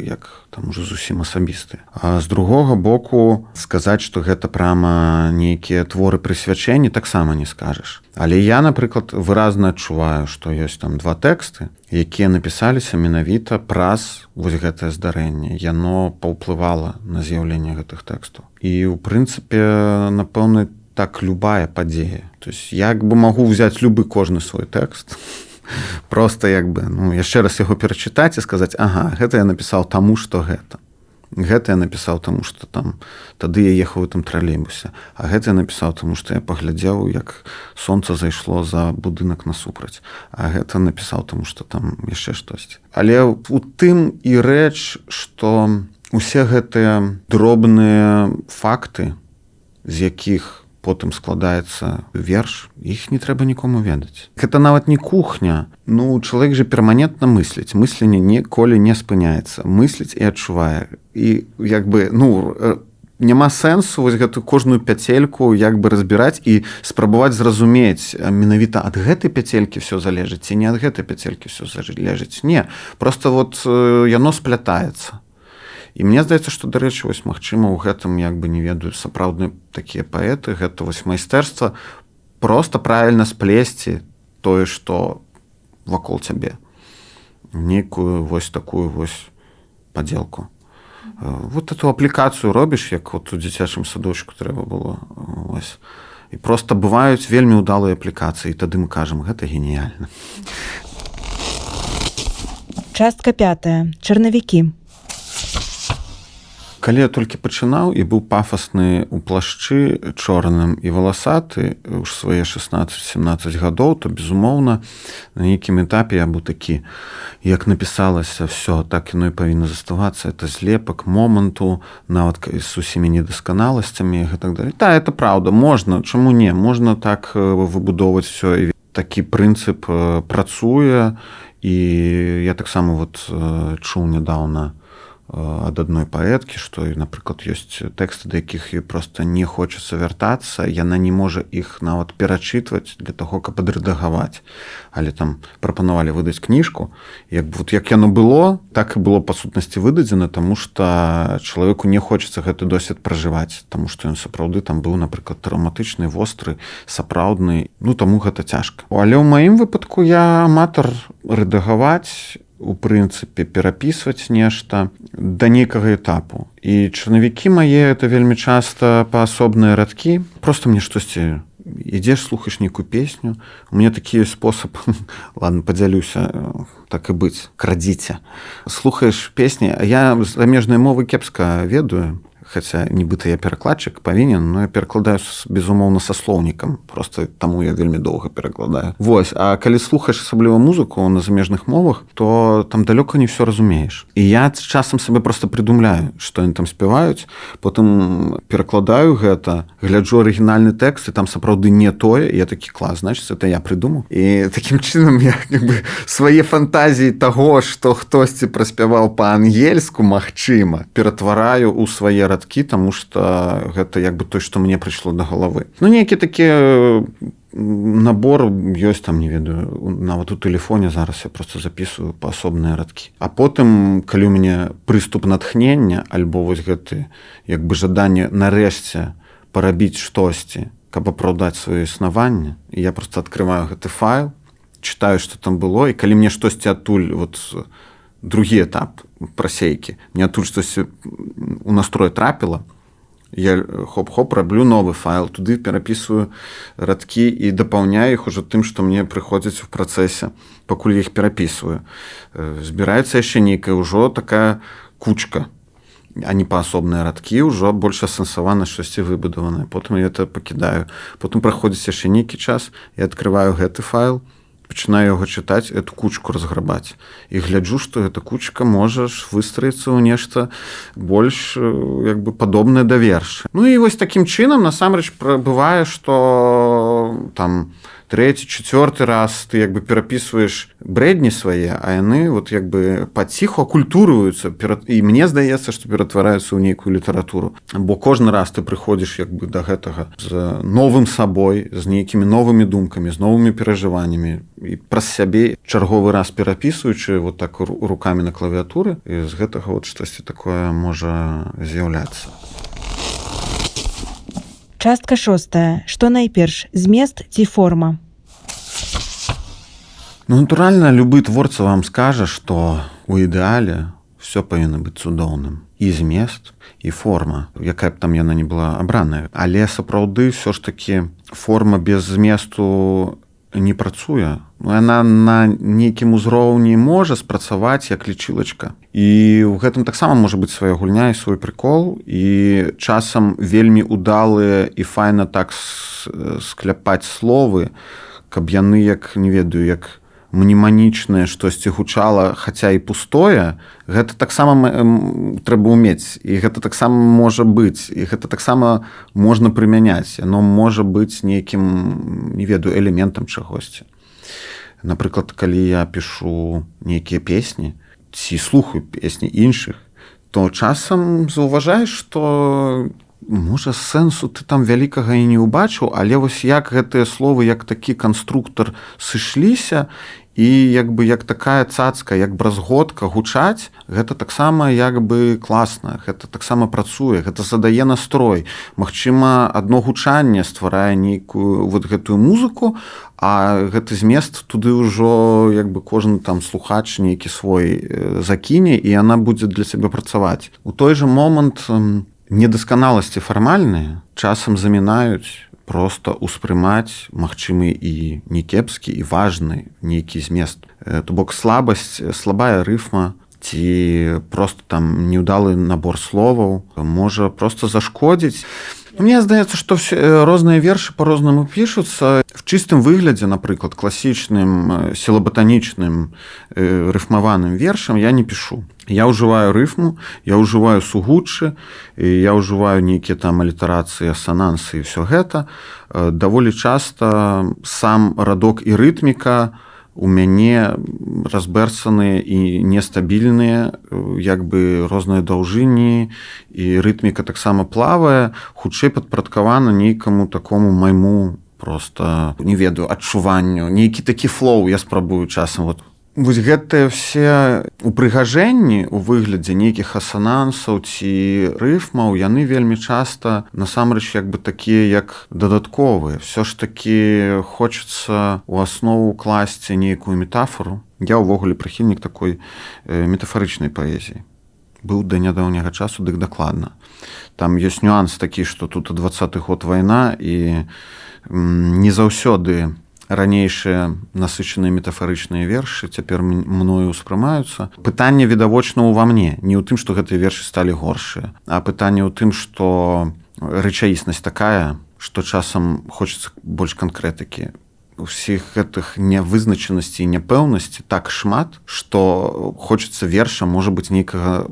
як там уже зусім асабістыя. А з другога боку, сказаць, што гэта прама нейкія творы прысвячэння, таксама не скажаш. Але я, напрыклад, выразна адчуваю, што ёсць там два тэксты, якія напісаліся менавіта праз вось гэтае здарэнне. Яно паўплывала на з'яўленне гэтых тэкстаў. І, у прынцыпе, напэўна, так любая падзея. То есть я як бы магу взять любы кожны свой тэкст, просто як бы, ну, яшчэ раз яго перачытаць і сказаць: ага, гэта я напісаў таму, што гэта. Гэта я напісаў таму, што там тады я ехаў у этом тралейбусе. А гэта я напісаў таму, што я паглядзеў, як сонца зайшло за будынак насупраць. А гэта напісаў таму, што там яшчэ штосьці. Але у тым і рэч, што усе гэтыя дробныя факты, з якіх потым складаецца верш, іх не трэба нікому ведаць. Гэта нават не кухня. Ну, чалавек же перманентна мысліць. Мысленне ніколі не спыняецца. Мысліць і адчувае. І як бы, няма сэнсу вось гэтую кожную пяцельку як бы разбіраць і спрабаваць зразумець, менавіта ад гэтай пяцелькі ўсё залежыць ці не ад гэтай пяцелькі ўсё залежыць. Не, проста вот яно сплятаецца. І мне здаецца, што, дарэчы, вось магчыма ў гэтым як бы не ведаю сапраўдныя такія паэты, гэта вось майстэрства проста правільна сплесці тое, што вакол цябе. Нейкую вось такую вось падзелку. Вот эту аплікацыю робіш, як вот у дзіцячым садочку трэба было. Вось. І проста бываюць вельмі ўдалыя аплікацыі, і тады мы кажам, гэта геніяльна. Частка 5. Чарнавікі. Калі я толькі пачынаў і быў пафасны ў плашчы чорным і валасаты ў свае 16-17 гадоў, то, безумоўна, на нейкім этапе я быў такі, як напісалася, все, так яно і павінна заставацца. Это злепак моманту, нават з усімі недасканаласцямі і так далее. Да, это праўда, можна, чаму не? Можна так выбудоўваць все. І такі прынцып працуе, і я таксама вот чуў нядаўна ад адной паэткі, што, напрыклад, ёсць тэксты, да якіх ёй проста не хочацца вяртацца, яна не можа іх нават перачытваць для таго, каб адрэдагаваць. Але там прапанавалі выдаць кніжку, як яно было, так і было па сутнасці выдадзена, таму што чалавеку не хочацца гэты досвед пражываць, таму што ён сапраўды там быў, напрыклад, траўматычны, востры, сапраўдны, таму гэта цяжка. Але ў маім выпадку я аматар рэдагаваць, у прынцыпе, перапісваць нешта да нейкага этапу. І чарнавікі мае это вельмі часта паасобныя радкі. Проста мне штосьці ідзеш, слухаеш нейкую песню. У мяне такі спосаб, ладно, падзялюся, так і быць, крадзіце. Слухаеш песні, я замежнай мовы кепска ведаю, хаця нібыта я перакладчык павінен, но я перакладаю, безумоўна, са слоўнікам, просто таму я вельмі доўга перакладаю. Вось, а калі слухаеш асабліва музыку на замежных мовах, то там далёка не ўсё разумееш. І я часам сабе просто прыдумляю, што яны там спяваюць, потым перакладаю гэта, гляджу арыгінальны тэкст, і там сапраўды не тое, і я такі, клас, значыць, это я прыдумаў. І такім чынам я свае фантазіі таго, што хтосьці праспяваў па-ангельску, магчыма, ператвараю ў свае радкі, таму што гэта як бы той, што мне прыйшло да галавы. Нейкі такі набор ёсць там, не ведаю, нават у тэлефоне зараз я просто записываю паасобныя радкі. А потым, калі у мяне прыступ натхнення, альбо вось гэты як бы жаданне нарэшце парабіць штосьці, каб апраўдаць сваё існаванне, і я просто адкрываю гэты файл, чытаю, што там было, і калі мне штосьці адтуль вот другі этап прасейкі. Мне адтуль штосьці у настрой трапіла, я хоп-хоп раблю новы файл, туды перапісваю радкі і дапаўняю іх ужо тым, што мне прыходзіць у працэсе, пакуль я іх перапісваю. Збіраецца яшчэ нейкая ўжо такая кучка, а не паасобныя радкі, ўжо больш асэнсавана штосьці выбудаванае. Потым я это пакідаю. Потым праходзіць яшчэ нейкі час, я адкрываю гэты файл, пачынаю яго чытаць, эту кучку разграбаць. І гляджу, што эта кучка можа выстраіцца ў нешта больш як бы падобнае да верша. І вось такім чынам насамрэч бывае, што там трэці, чацвёрты раз ты як бы перапісваеш брэдні свае, а яны вот як бы паціху акультурваюцца, і мне здаецца, што ператвараюцца ў нейкую літаратуру. Бо кожны раз ты прыходзіш як бы да гэтага з новым сабой, з нейкімі новымі думкамі, з новымі перажываннямі, і праз сябе чарговы раз перапісваючы вот так рукамі на клавіатуры, і з гэтага вот штосьці такое можа з'яўляцца. Частка 6. Што найперш, змест ці форма? Натуральна, любы творца вам скажа, што ў ідэале все павінна быць цудоўным. І змест, і форма, якая б там яна не была абраная. Але сапраўды ўсё ж такі форма без зместу не працуе. Яна на нейкім узроўні можа спрацаваць як лічылачка. І ў гэтым таксама можа быць свая гульня і свой прыкол, і часам вельмі удалыя і файна так скляпаць словы, каб яны, як не ведаю, як мнеманічнае штосьці гучала, хаця і пустое, гэта таксама трэба ўмець. І гэта таксама можа быць. І гэта таксама можна прымяняць. Яно можа быць нейкім, не ведаю, элементам чагосьці. Напрыклад, калі я пішу нейкія песні, ці слухаю песні іншых, то часам заўважаеш, што можа, сэнсу ты там вялікага і не ўбачыў, але вось як гэтыя словы, як такі канструктар сышліся, і як бы як такая цацка, як бразготка гучаць, гэта таксама як бы класна, гэта таксама працуе, гэта задае настрой. Магчыма, адно гучанне стварае нейкую вот гэтую музыку, а гэты змест туды ўжо як бы кожны там слухач нейкі свой закіне, і яна будзе для сябе працаваць. У той жа момант недасканаласці фармальныя часам замінаюць проста ўспрымаць магчымы і некепскі, і важны нейкі змест. То бок слабая рыфма ці проста там неўдалы набор словаў можа проста зашкодзіць. Мне здаецца, што розныя вершы па-рознаму пішуцца. В чыстым выглядзе, напрыклад, класічным, сілаботанічным, рыфмаваным вершам я не пішу. Я ўжываю рыфму, я ўжываю сугуччы, я ўжываю нейкія там алітарацыі, асанансы і ўсё гэта. Даволі часта сам радок і рытміка у мяне разберцаныя і нестабільныя, як бы розныя даўжыні, і рытміка таксама плавае, хутчэй падпарадкавана нейкаму такому майму проста, не ведаю, адчуванню. Нейкі такі флоу я спрабую часам. Вось гэтыя все упрыгажэнні ў выглядзе нейкіх асанансаў ці рыфмаў, яны вельмі часта насамрэч як бы такія, як дадатковыя. Всё ж такі хочацца ў аснову класці нейкую метафору. Я ўвогуле прыхільнік такой метафарычнай паэзіі. Быў да нядаўняга часу, дык дакладна. Там ёсць нюанс такі, што тут 20-й год вайна, і не заўсёды ранейшыя насычаныя метафарычныя вершы цяпер мною ўспрымаюцца. Пытанне відавочна ўва мне, не ў тым, што гэтыя вершы сталі горшыя, а пытанне ў тым, што рэчаіснасць такая, што часам хочацца больш канкрэтыкі. Усіх гэтых нявызначанасці і няпэўнасці так шмат, што хочацца верша, можа быць, нейкага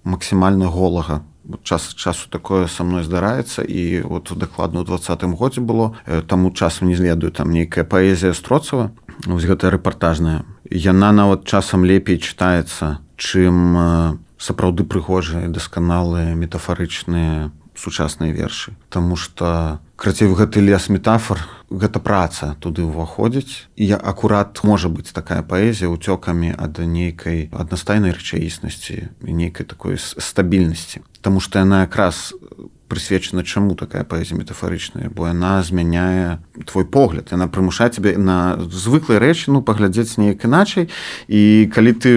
максімальна голага. Час ад часу такое са мной здараецца, і от дакладна ў 20-м годзе было, таму часам не зледую, там нейкая паэзія Строцава, вось гэтая рэпартажная. Яна нават часам лепей чытаецца, чым сапраўды прыгожыя, дасканалыя, метафарычныя сучасныя вершы. Таму што крацей гэты лес метафор, гэта праца туды ўваходзіць. І акурат можа быць такая паэзія ўцёкамі ад нейкай аднастайнай рэчаіснасці і нейкай такой стабільнасці. Таму што яна якраз прысвечана чаму такая паэзія метафарычная, бо яна змяняе твой погляд, яна прымушае цябе на звыклыя рэчы паглядзець неяк іначай, і калі ты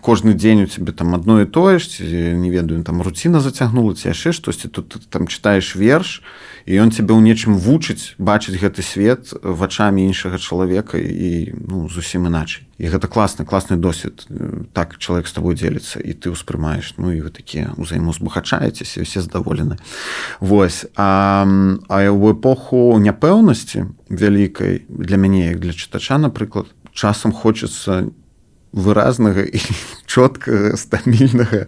кожны дзень у цябе там адно і тое ж, не ведаю, там руціна зацягнула ці яшчэ штосьці, тут ты там чытаеш верш, і ён цябе ў нечым вучыць бачыць гэты свет вачамі іншага чалавека і зусім іначай. І гэта класны досвед. Так чалавек з табой дзеліцца, і ты ўспрымаеш, і вы такія ўзаемаузбагачаецеся, усе задаволены. Вось. А ў эпоху няпэўнасці вялікай для мяне, як для чытача, напрыклад, часам хочацца выразнага і чоткага, стабільнага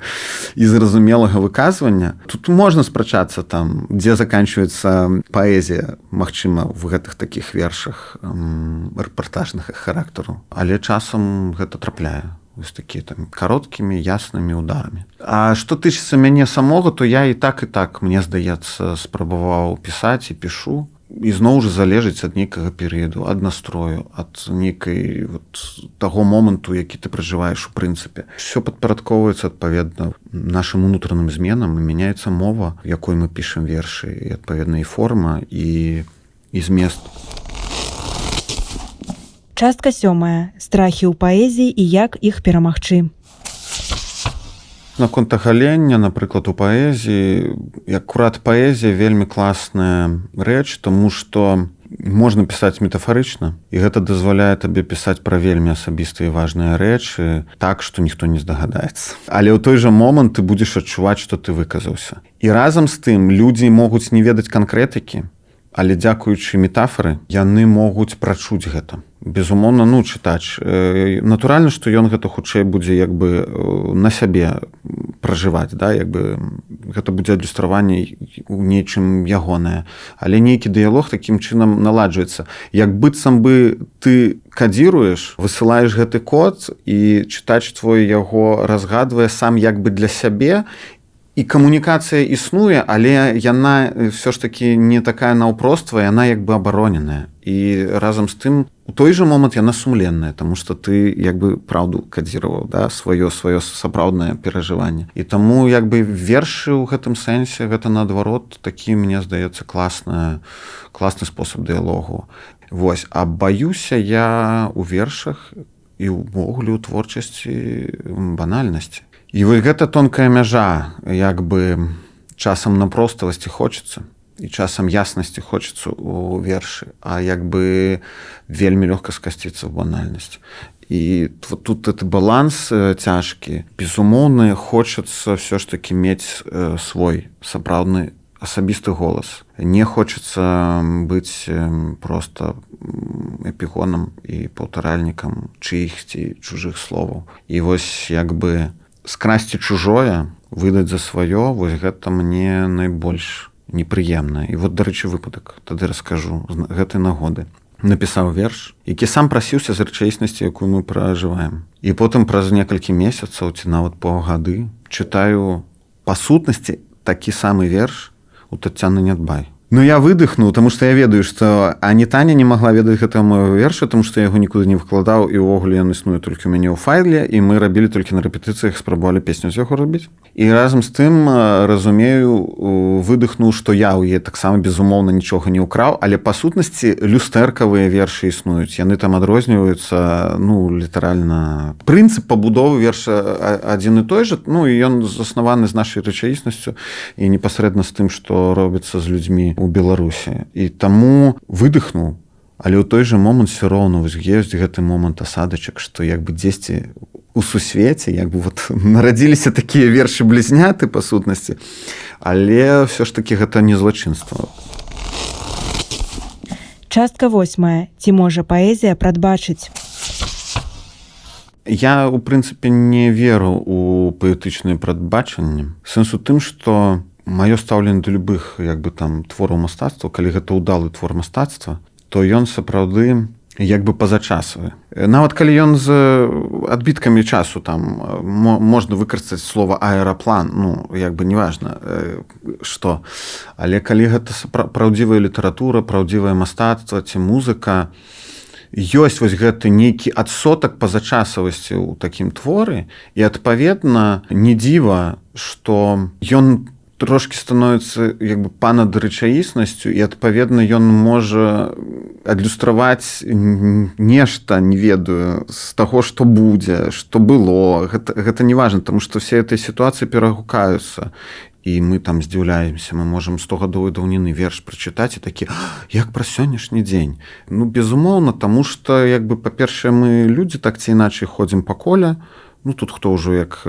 і зразумелага выказвання. Тут можна спрачацца там, дзе заканчваецца паэзія, магчыма, в гэтых такіх вершах рэпартажнага характару. Але часам гэта трапляе. Вось такія там кароткімі, яснымі ударамі. А што тычыцца мяне самога, то я і так, мне здаецца, спрабаваў пісаць і пішу. І зноў жа залежыць ад нейкага перыяду, ад настрою, ад нейкай таго моманту, які ты пражываеш у прынцыпе. Усё падпарадковваецца адпаведна нашым унутраным зменам, і мяняецца мова, якой мы пішам вершы, і адпаведна і форма, і змест. Частка 7. Страхі ў паэзіі і як іх перамагчы. Наконт агалення, напрыклад, у паэзіі, акурат паэзія вельмі класная рэч, таму што можна пісаць метафарычна, і гэта дазваляе табе пісаць пра вельмі асабістыя і важныя рэчы так, што ніхто не здагадаецца. Але ў той жа момант ты будзеш адчуваць, што ты выказаўся. І разам з тым людзі могуць не ведаць канкрэтыкі, але дзякуючы метафары яны могуць прачуць гэта. безумоўна, ну, чытач. Натуральна, што ён гэта хутчэй будзе як бы на сябе пражываць, да? Як бы гэта будзе адлюстраванне у нечым ягонае. Але нейкі дыялог такім чынам наладжваецца. Як быццам бы ты кадзіруеш, высылаеш гэты код, і чытач твой яго разгадвае сам як бы для сябе, і камунікацыя існуе, але яна ўсё ж такі не такая наўпроства, яна як бы абароненая. І разам з тым, у той жа момант яна сумленная, таму што ты як бы праўду кадзіраваў, да? сваё сапраўднае перажыванне. І таму як бы вершы ў гэтым сэнсе, гэта наадварот такі, мне здаецца, класны спосаб дыялогу. Вось, а баюся я ў вершах і ўвогуле ў творчасці банальнасці. І вось гэта тонкая мяжа, як бы часам напроставасці хочацца, і часам яснасці хочацца ў вершы, а як бы вельмі лёгка скасціцца ў банальнасць. І тут гэты баланс цяжкі. Безумоўна, хочацца ўсё ж такі мець свой сапраўдны асабісты голас. Не хочацца быць проста эпігонам і паўтаральнікам чыихсьці чужых словаў. І вось як бы скрасці чужое, выдаць за сваё, вось гэта мне найбольш непрыемна. І вот, дарэчы, выпадак, тады раскажу з гэтай нагоды. Напісаў верш, які сам прасіўся з рэчаіснасці, якую мы пражываем. І потым праз некалькі месяцаў ці нават паўгады чытаю па сутнасці такі самы верш у Таццяны Нядбай. Ну, я выдыхнуў, таму што я ведаю, што ані Таня не магла ведаць гэтага майго верша, таму што я яго нікуды не выкладаў, і ўвогуле ён існуе толькі ў мяне ў файле, і мы рабілі толькі на рэпетыцыях, спрабавалі песню з яго рабіць. І разам з тым, разумею, выдыхнуў, што я ў яе таксама, безумоўна, нічога не ўкраў, але па сутнасці люстэркавыя вершы існуюць. Яны там адрозніваюцца, ну, літаральна. Прынцып пабудовы верша адзін і той жа, ну, і ён заснаваны з нашай рэчаіснасцю і непасрэдна з тым, што робіцца з людзьмі у Беларусі. І таму выдыхнуў, але ў той жа момант все роўна ёсць гэты момант асадачак, што як бы дзесьці у сусвеце як бы вот нарадзіліся такія вершы-блізняты па сутнасці, але ўсё ж такі гэта не злачынства. Частка 8. Ці можа паэзія прадбачыць? Я, у прынцыпе, не веру ў паэтычнае прадбачанне. Сэнс у тым, што маё стаўленне да любых як бы там твораў мастацтва, калі гэта ўдалы твор мастацтва, то ён сапраўды як бы пазачасавы. Нават калі ён з адбіткамі часу там можна выкарыстаць слова аэраплан, ну як бы неважна што, але калі гэта праўдзівая літаратура, праўдзівае мастацтва ці музыка, ёсць вось гэты нейкі адсотак пазачасавасці ў такім творы, і адпаведна не дзіва, што ён трошки становіцца як бы панад рэчаіснасцю, і адпаведна ён можа адлюстраваць нешта, не ведаю, з таго, што будзе, што было. Гэта не важна, таму што все гэтыя сітуацыі перагукаюцца. І мы там здзіўляемся, мы можам 100 гадовай даўніны верш прачытаць і такі, як пра сённяшні дзень. Ну, безумоўна, таму што, як бы, па-першае, мы людзі так ці іначай ходзім па коле. Ну, тут хто ўжо як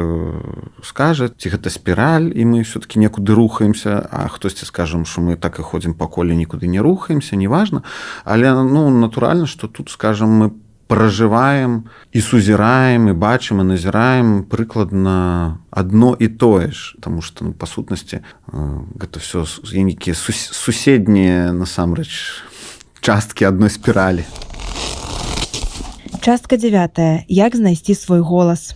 скажа, ці гэта спіраль, і мы ўсё-такі некуды рухаемся, а хтосьці скажам, што мы так і ходзім па коле, нікуды не рухаемся, неважна. Але, ну, натуральна, што тут, скажам, мы пражываем і сузіраем, і бачым, і назіраем прыкладна адно і тое ж. Таму што, ну, па сутнасці, гэта ўсё нейкія суседнія, насамрэч, часткі адной спіралі. Частка 9. Як знайсці свой голас?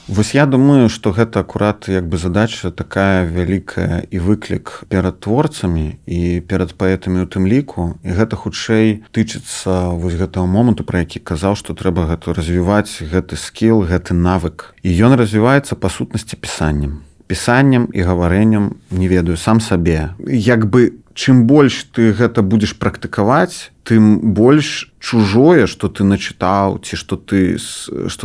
Вось я думаю, што гэта акурат як бы задача такая вялікая і выклік перад творцамі і перад паэтамі ў тым ліку. І гэта хутчэй тычыцца вось гэтага моманту, пра які казаў, што трэба гэта развіваць, гэты скіл, гэты навык. І ён развіваецца па сутнасці пісаннем. Пісаннем і гаварэннем, не ведаю, сам сабе. Як бы чым больш ты гэта будзеш практыкаваць, тым больш чужое, што ты начытаў, ці што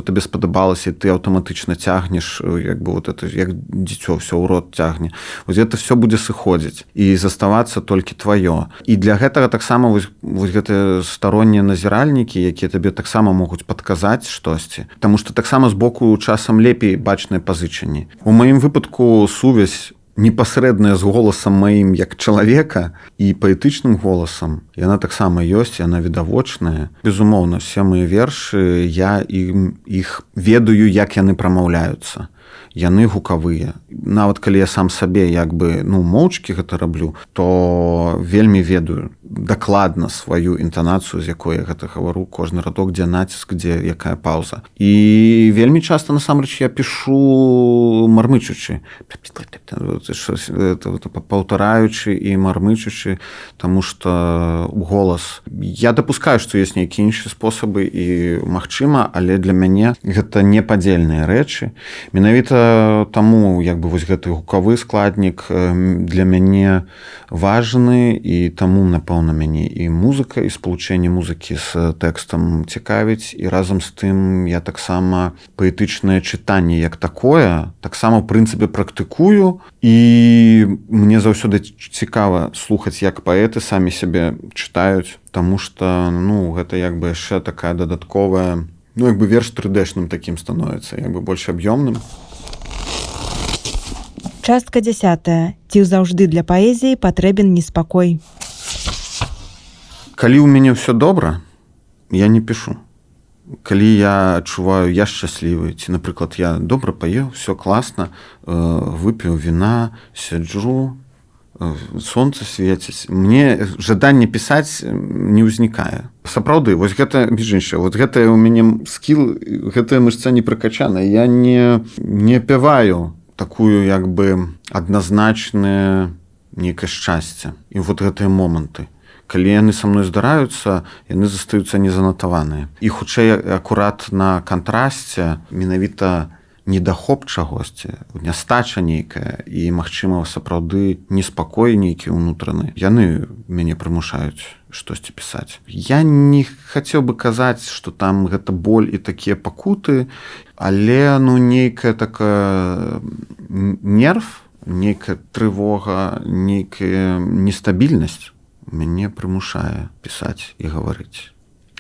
табе спадабалася, і ты аўтаматычна цягнеш, як бы вот это, як дзіцё ўсё ў рот цягне. Вось гэта все будзе сыходзіць і заставацца толькі тваё. І для гэтага таксама вось гэтыя староннія назіральнікі, якія табе таксама могуць падказаць штосьці. Таму што таксама з боку часам лепей бачныя пазычанні. У маім выпадку сувязь непасрэдная з голасам маім як чалавека і паэтычным голасам, яна таксама ёсць, яна відавочная. Безумоўна, все мае вершы, я іх ведаю, як яны прамаўляюцца. Яны гукавыя. Нават калі я сам сабе моўчкі гэта раблю, то вельмі ведаю дакладна сваю інтанацыю, з якой я гэта гавару, кожны радок, дзе націск, дзе якая паўза. І вельмі часта насамрэч я пішу мармычучы, паўтараючы і мармычучы, таму што голас. Я дапускаю, што ёсць нейкія іншыя спосабы і магчыма, але для мяне гэта непадзельныя рэчы. Менавіта таму вось гэты гукавы складнік для мяне важны, і таму, напэўна, мяне і музыка, і спалучэнне музыкі з тэкстам цікавіць, і разам з тым я таксама паэтычнае чытанне як такое таксама ў прынцыпе практыкую, і мне заўсёды цікава слухаць, як паэты самі сябе чытаюць, таму што гэта яшчэ такая дадатковая, верш 3D-шным такім становіцца, больш аб'ёмным. Частка 10. Ці заўжды для паэзіі патрэбен неспакой? Калі ў мяне ўсё добра, я не пішу. Калі я адчуваю, я шчаслівы, ці, напрыклад, я добра паеў, все класна, выпіў віна, сяджу, сонца свеціць, мне жаданне пісаць не ўзнікае. Сапраўды, вось гэта, гэта ў мяне скіл, гэтая мышца не пракачана. Я не пяваю такую адназначнае нейкае шчасце. І вот гэтыя моманты. Калі яны са мной здараюцца, яны застаюцца незанатаваныя. І хутчэй акурат на кантрасце менавіта недахоп чагосьці, нястача нейкая, і, магчыма, сапраўды неспакой нейкі ўнутраны. Яны мяне прымушаюць штосьці пісаць. Я не хацеў бы казаць, што там гэта боль і такія пакуты, але нейкая такая нерв, нейкая трывога, нейкая нестабільнасць мяне прымушае пісаць і гаварыць.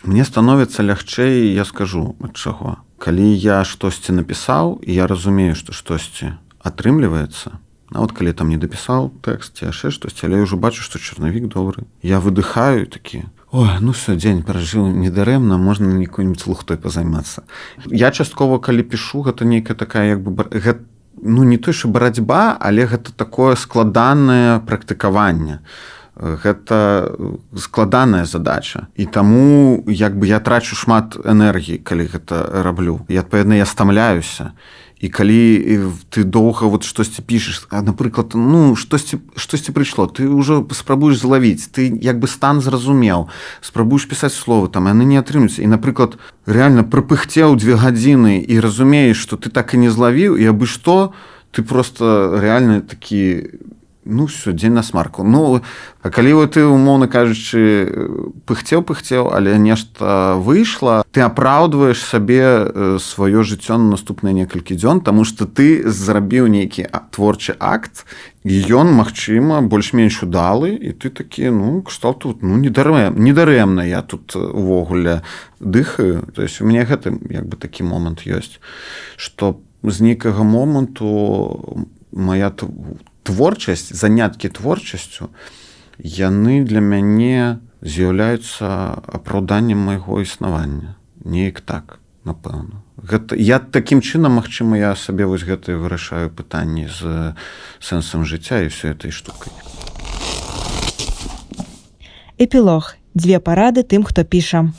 Мне становіцца лягчэй, я скажу, ад чаго. Калі я штосьці напісаў, і я разумею, што штосьці атрымліваецца, нават калі там не дапісаў тэкст ці яшчэ штосьці, але я ўжо бачу, што чарнавік добры. Я выдыхаю такі: ой, все, дзень пражыў недарэмна, можна якой-нибудь лухтой пазаймацца. Я часткова, калі пішу, гэта нейкая такая, не той, што барацьба, але гэта такое складанае практыкаванне. Гэта складаная задача. І таму я трачу шмат энергіі, калі гэта раблю. І адпаведна я стамляюся. І калі ты доўга штосьці пішаш, напрыклад, штосьці прыйшло, ты ўжо спрабуеш злавіць, ты стан зразумеў, спрабуеш пісаць словы, там яны не атрымліваюцца. І, напрыклад, рэальна прапыхцеў 2 гадзіны і разумееш, што ты так і не злавіў, і абы што, ты проста рэальна такі... все, дзень на смарку. А калі ты, умоўна кажучы, пыхцеў, але нешта выйшла, ты апраўдваеш сабе сваё жыццё на наступныя некалькі дзён, таму што ты зрабіў нейкі творчы акт, і ён, магчыма, больш-менш удалы, і ты такі, кшталт тут, недарэмна я тут увогуле дыхаю. То есть у мяне гэты такі момант ёсць, што з нейкага моманту моя творчасць, заняткі творчасцю, яны для мяне з'яўляюцца апраўданнем майго існавання. Неяк так, напэўна. Я такім чынам, магчыма, я сабе гэтае вырашаю пытанні з сэнсам жыцця і ўсёй этой штукай. Эпілог. 2 парады тым, хто піша.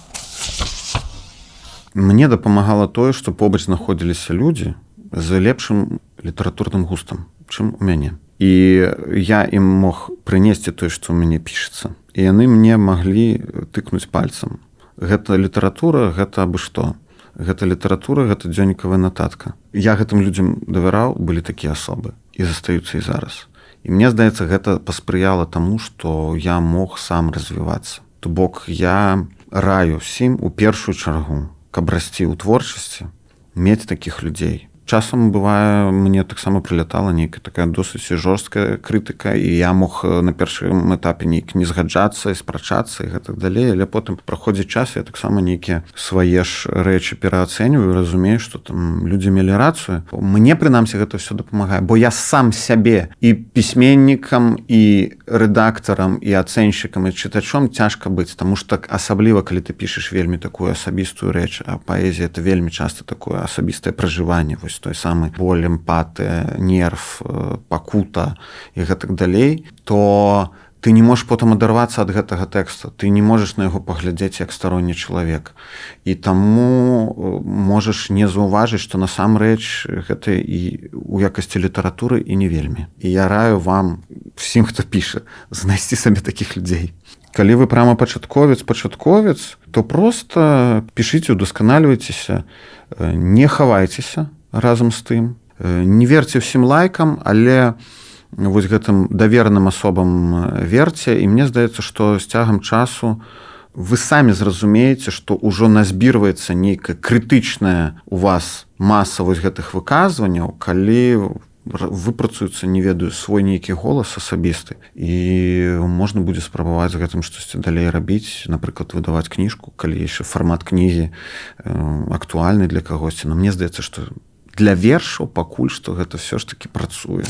Мне дапамагала тое, што побач знаходзіліся людзі з лепшым літаратурным густам, чым у мяне. І я ім мог прынесці тое, што ў мяне пішацца. І яны мне маглі тыкнуць пальцам. Гэта літаратура, гэта абы што. Гэта літаратура, гэта дзённікавая нататка. Я гэтым людзям давяраў, былі такія асобы. І застаюцца і зараз. І мне здаецца, гэта паспрыяла таму, што я мог сам развівацца. То бок я раю ўсім у першую чаргу, каб расці ў творчасці, мець такіх людзей. часам бывае мне таксама прылятала нейкая такая досыць жорсткая крытыка, і я мог на першым этапе нейк не згаджацца і спрачацца і гэтак далей, але потым праходзіць час, я таксама нейкія свае ж рэчы пераацэньваю, разумею, што там людзі мелі рацыю. Мне прынамсі гэта ўсё дапамагае, бо я сам сябе і пісьменнікам, і рэдактарам, і ацэншчыкам, і чытачом цяжка быць, таму што асабліва калі ты пішаш вельмі такую асабістую рэч, а паэзія это вельмі часта такое асабістае пражыванне, вось той самы боль, эмпатыя, нерв, пакута і гэтак далей, то ты не можаш потым адарвацца ад гэтага тэкста, ты не можаш на яго паглядзець як старонні чалавек, і таму можаш не заўважыць, што насамрэч гэта і у якасці літаратуры і не вельмі. І я раю вам всім, хто піша, знайсці сабе такіх людзей. Калі вы прямо пачатковец, то проста пішыце, удасканальвайцеся, не хавайцеся разам з тым, не верце ўсім лайкам, але вось гэтым давераным асобам верце, і мне здаецца, што з цягам часу вы самі зразумееце, што ўжо назбірваецца нейкая крытычная у вас маса вось гэтых выказванняў, калі выпрацуецца, не ведаю, свой нейкі голас асабісты, і можна будзе спрабаваць з гэтым штосьці далей рабіць, напрыклад, выдаваць кніжку, калі яшчэ фармат кнігі актуальны для кагосьці. Но мне здаецца, што для вершаў пакуль што гэта все ж таки працуе.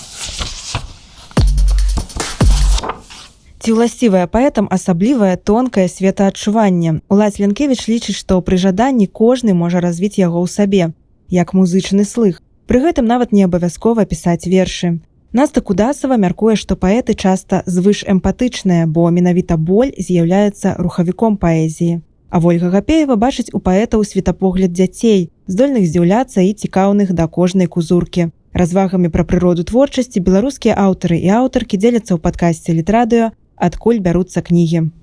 Ці ўласцівае паэтам асаблівае тонкае светаадчуванне. Уладзь Лянкевіч лічыць, што пры жаданні кожны можа развіць яго ў сабе, як музычны слых. Пры гэтым нават не абавязкова пісаць вершы. Наста Кудасава мяркуе, што паэты часта звышэмпатычныя, бо менавіта боль з'яўляецца рухавіком паэзіі. А Вольга Гапеева бачыць у паэтаў светапогляд дзяцей, здольных здзіўляцца і цікаўных да кожнай кузуркі. Развагамі пра прыроду творчасці беларускія аўтары і аўтаркі дзеляцца ў падкасце Літрадыё «Адкуль бяруцца кнігі».